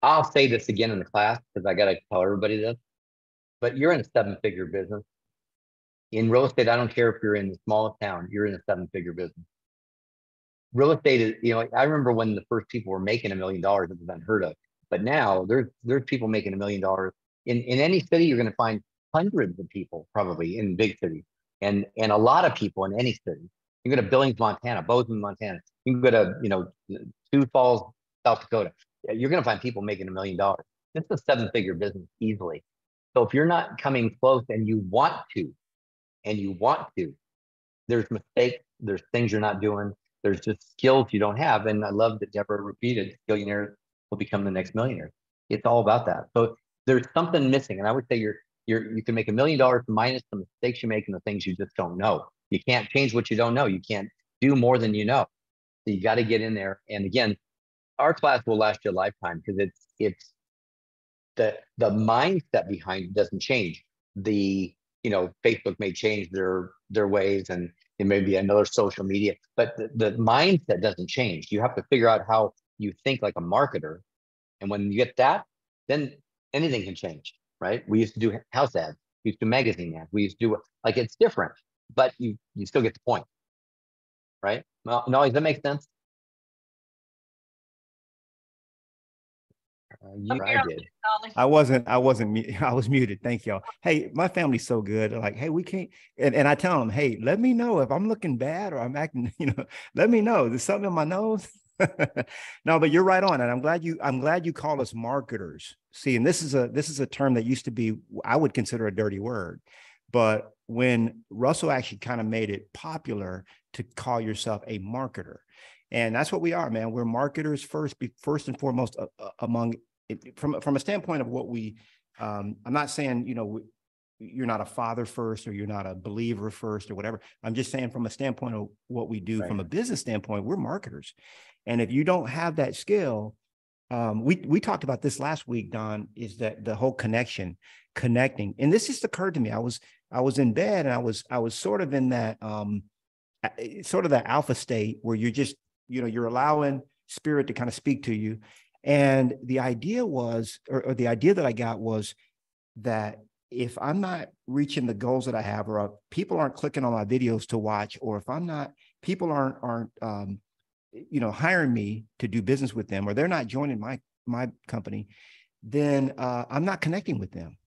I'll say this again in the class because I got to tell everybody this, but you're in a 7-figure business. In real estate, I don't care if you're in the smallest town, you're in a 7-figure business. Real estate is, I remember when the first people were making $1 million, it was unheard of. But now there's people making $1 million. In any city, you're going to find hundreds of people probably in big cities, and a lot of people in any city. You can go to Billings, Montana, Bozeman, Montana. You can go to, Sioux Falls, South Dakota. You're going to find people making $1 million. It's a 7-figure business easily. So if you're not coming close and you want to, there's mistakes, there's things you're not doing, there's just skills you don't have. And I love that Deborah repeated, billionaires will become the next millionaire. It's all about that. So there's something missing. And I would say you can make $1 million minus the mistakes you make and the things you just don't know. You can't change what you don't know. You can't do more than you know. So you got to get in there. And again, our class will last you a lifetime because it's the mindset behind it doesn't change. Facebook may change their ways, and it may be another social media, but the mindset doesn't change. You have to figure out how you think like a marketer. And when you get that, then anything can change, right? We used to do house ads. We used to do magazine ads. We used to do, like, it's different, but you still get the point, right? Well, no, does that make sense? I did. I was muted. Thank y'all. Hey, my family's so good. They're like, hey, we can't. And I tell them, hey, let me know if I'm looking bad or I'm acting, let me know. There's something in my nose. No, but you're right on. And I'm glad you call us marketers. See, and this is a term that used to be, I would consider a dirty word. But when Russell actually kind of made it popular to call yourself a marketer, and that's what we are, man. We're marketers first and foremost from a standpoint of what we, I'm not saying, you're not a father first or you're not a believer first or whatever. I'm just saying from a standpoint of what we do, right. From a business standpoint, we're marketers. And if you don't have that skill, we talked about this last week, Don, is that the whole connecting. And this just occurred to me. I was in bed and I was sort of in that, sort of that alpha state where you're just, you're allowing spirit to kind of speak to you. And the idea was, or the idea that I got was that if I'm not reaching the goals that I have, or people aren't clicking on my videos to watch, or if people aren't hiring me to do business with them, or they're not joining my company, then I'm not connecting with them.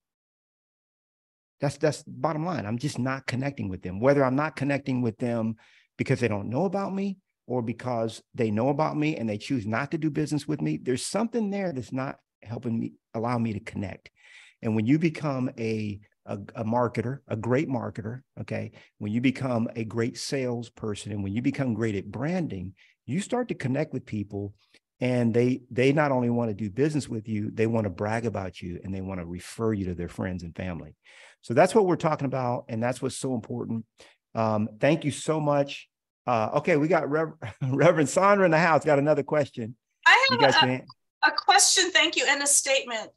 That's bottom line. I'm just not connecting with them. Whether I'm not connecting with them because they don't know about me, or because they know about me and they choose not to do business with me, there's something there that's not helping me, allow me to connect. And when you become a marketer, a great marketer, okay, when you become a great salesperson, and when you become great at branding, you start to connect with people, and they not only want to do business with you, they want to brag about you, and they want to refer you to their friends and family. So that's what we're talking about, and that's what's so important. Thank you so much. Okay, we got Reverend Sandra in the house. Got another question. I have a question, thank you, and a statement.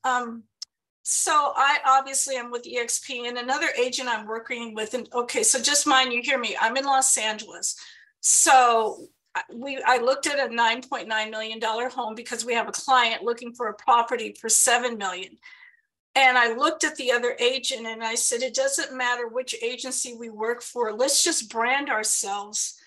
So I obviously am with EXP, and another agent I'm working with. And okay, so just mind you hear me. I'm in Los Angeles. So I looked at a $9.9 million home because we have a client looking for a property for $7 million. And I looked at the other agent and I said, it doesn't matter which agency we work for. Let's just brand ourselves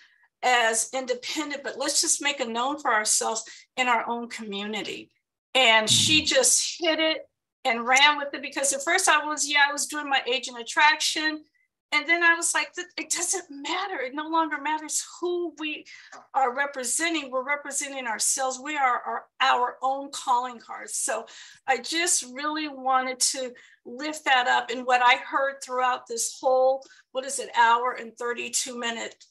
as independent, but let's just make a known for ourselves in our own community. And she just hit it and ran with it, because at first I was doing my agent attraction. And then I was like, it doesn't matter. It no longer matters who we are representing. We're representing ourselves. We are our own calling cards. So I just really wanted to lift that up. And what I heard throughout this whole, hour and 32-minute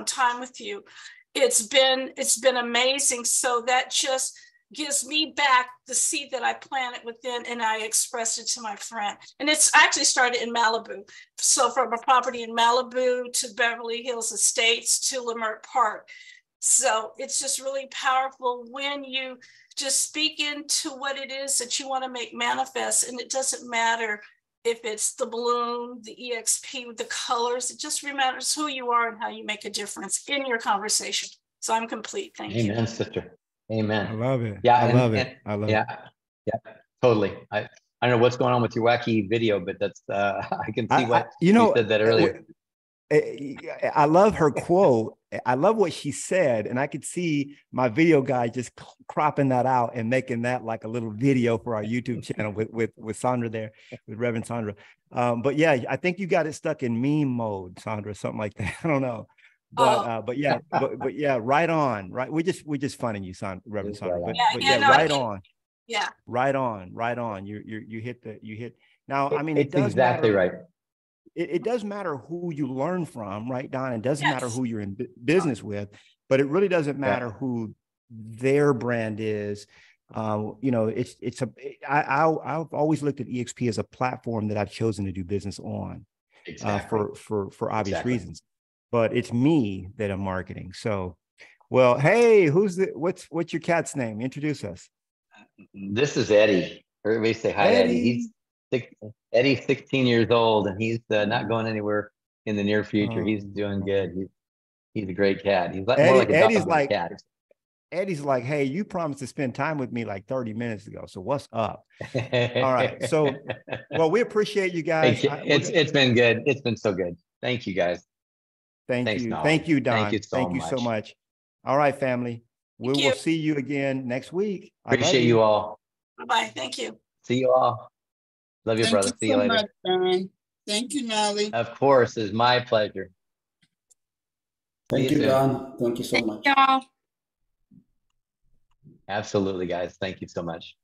time with you, it's been amazing. So that just gives me back the seed that I planted within, and I expressed it to my friend. And it's actually started in Malibu. So from a property in Malibu to Beverly Hills Estates to Leimert Park. So it's just really powerful when you just speak into what it is that you want to make manifest. And it doesn't matter if it's the balloon, the EXP, the colors, it just matters who you are and how you make a difference in your conversation. So I'm complete. Thank you. Amen, sister. Amen. I love it. Yeah, I love it. Yeah, totally. I don't know what's going on with your wacky video, but that's I can see what you said that earlier. I love her quote. I love what she said, and I could see my video guy just cropping that out and making that like a little video for our YouTube channel with Sandra there, with Reverend Sandra. But yeah, I think you got it stuck in meme mode, Sandra, something like that. I don't know. But yeah, but yeah, right on, right. We're just funning you, Reverend Sandra. Right on. Yeah. Right on. You hit. Now, I mean, it's exactly right. It does matter who you learn from, right, Don? It doesn't matter who you're in business with, but it really doesn't matter who their brand is. I've always looked at EXP as a platform that I've chosen to do business on, for obvious reasons. but it's me that I'm marketing. So, well, hey, what's your cat's name? Introduce us. This is Eddie. Everybody say hi, Eddie. Eddie's 16 years old, and he's not going anywhere in the near future. He's doing good. He's a great cat. He's like more like a dog than a cat. Eddie's like, hey, you promised to spend time with me like 30 minutes ago. So what's up? All right. So, well, we appreciate you guys. It's been good. It's been so good. Thank you, guys. Thanks, you. Knolly. Thank you, Don. Thank you so much. All right, family. We will see you again next week. Appreciate you all. Bye-bye. Thank you. See you all. Love you, brother. See you later. Much, Don. Thank you, Knolly. Of course. It's my pleasure. Thank you, Don. Thank you so much. Y'all. Absolutely, guys. Thank you so much.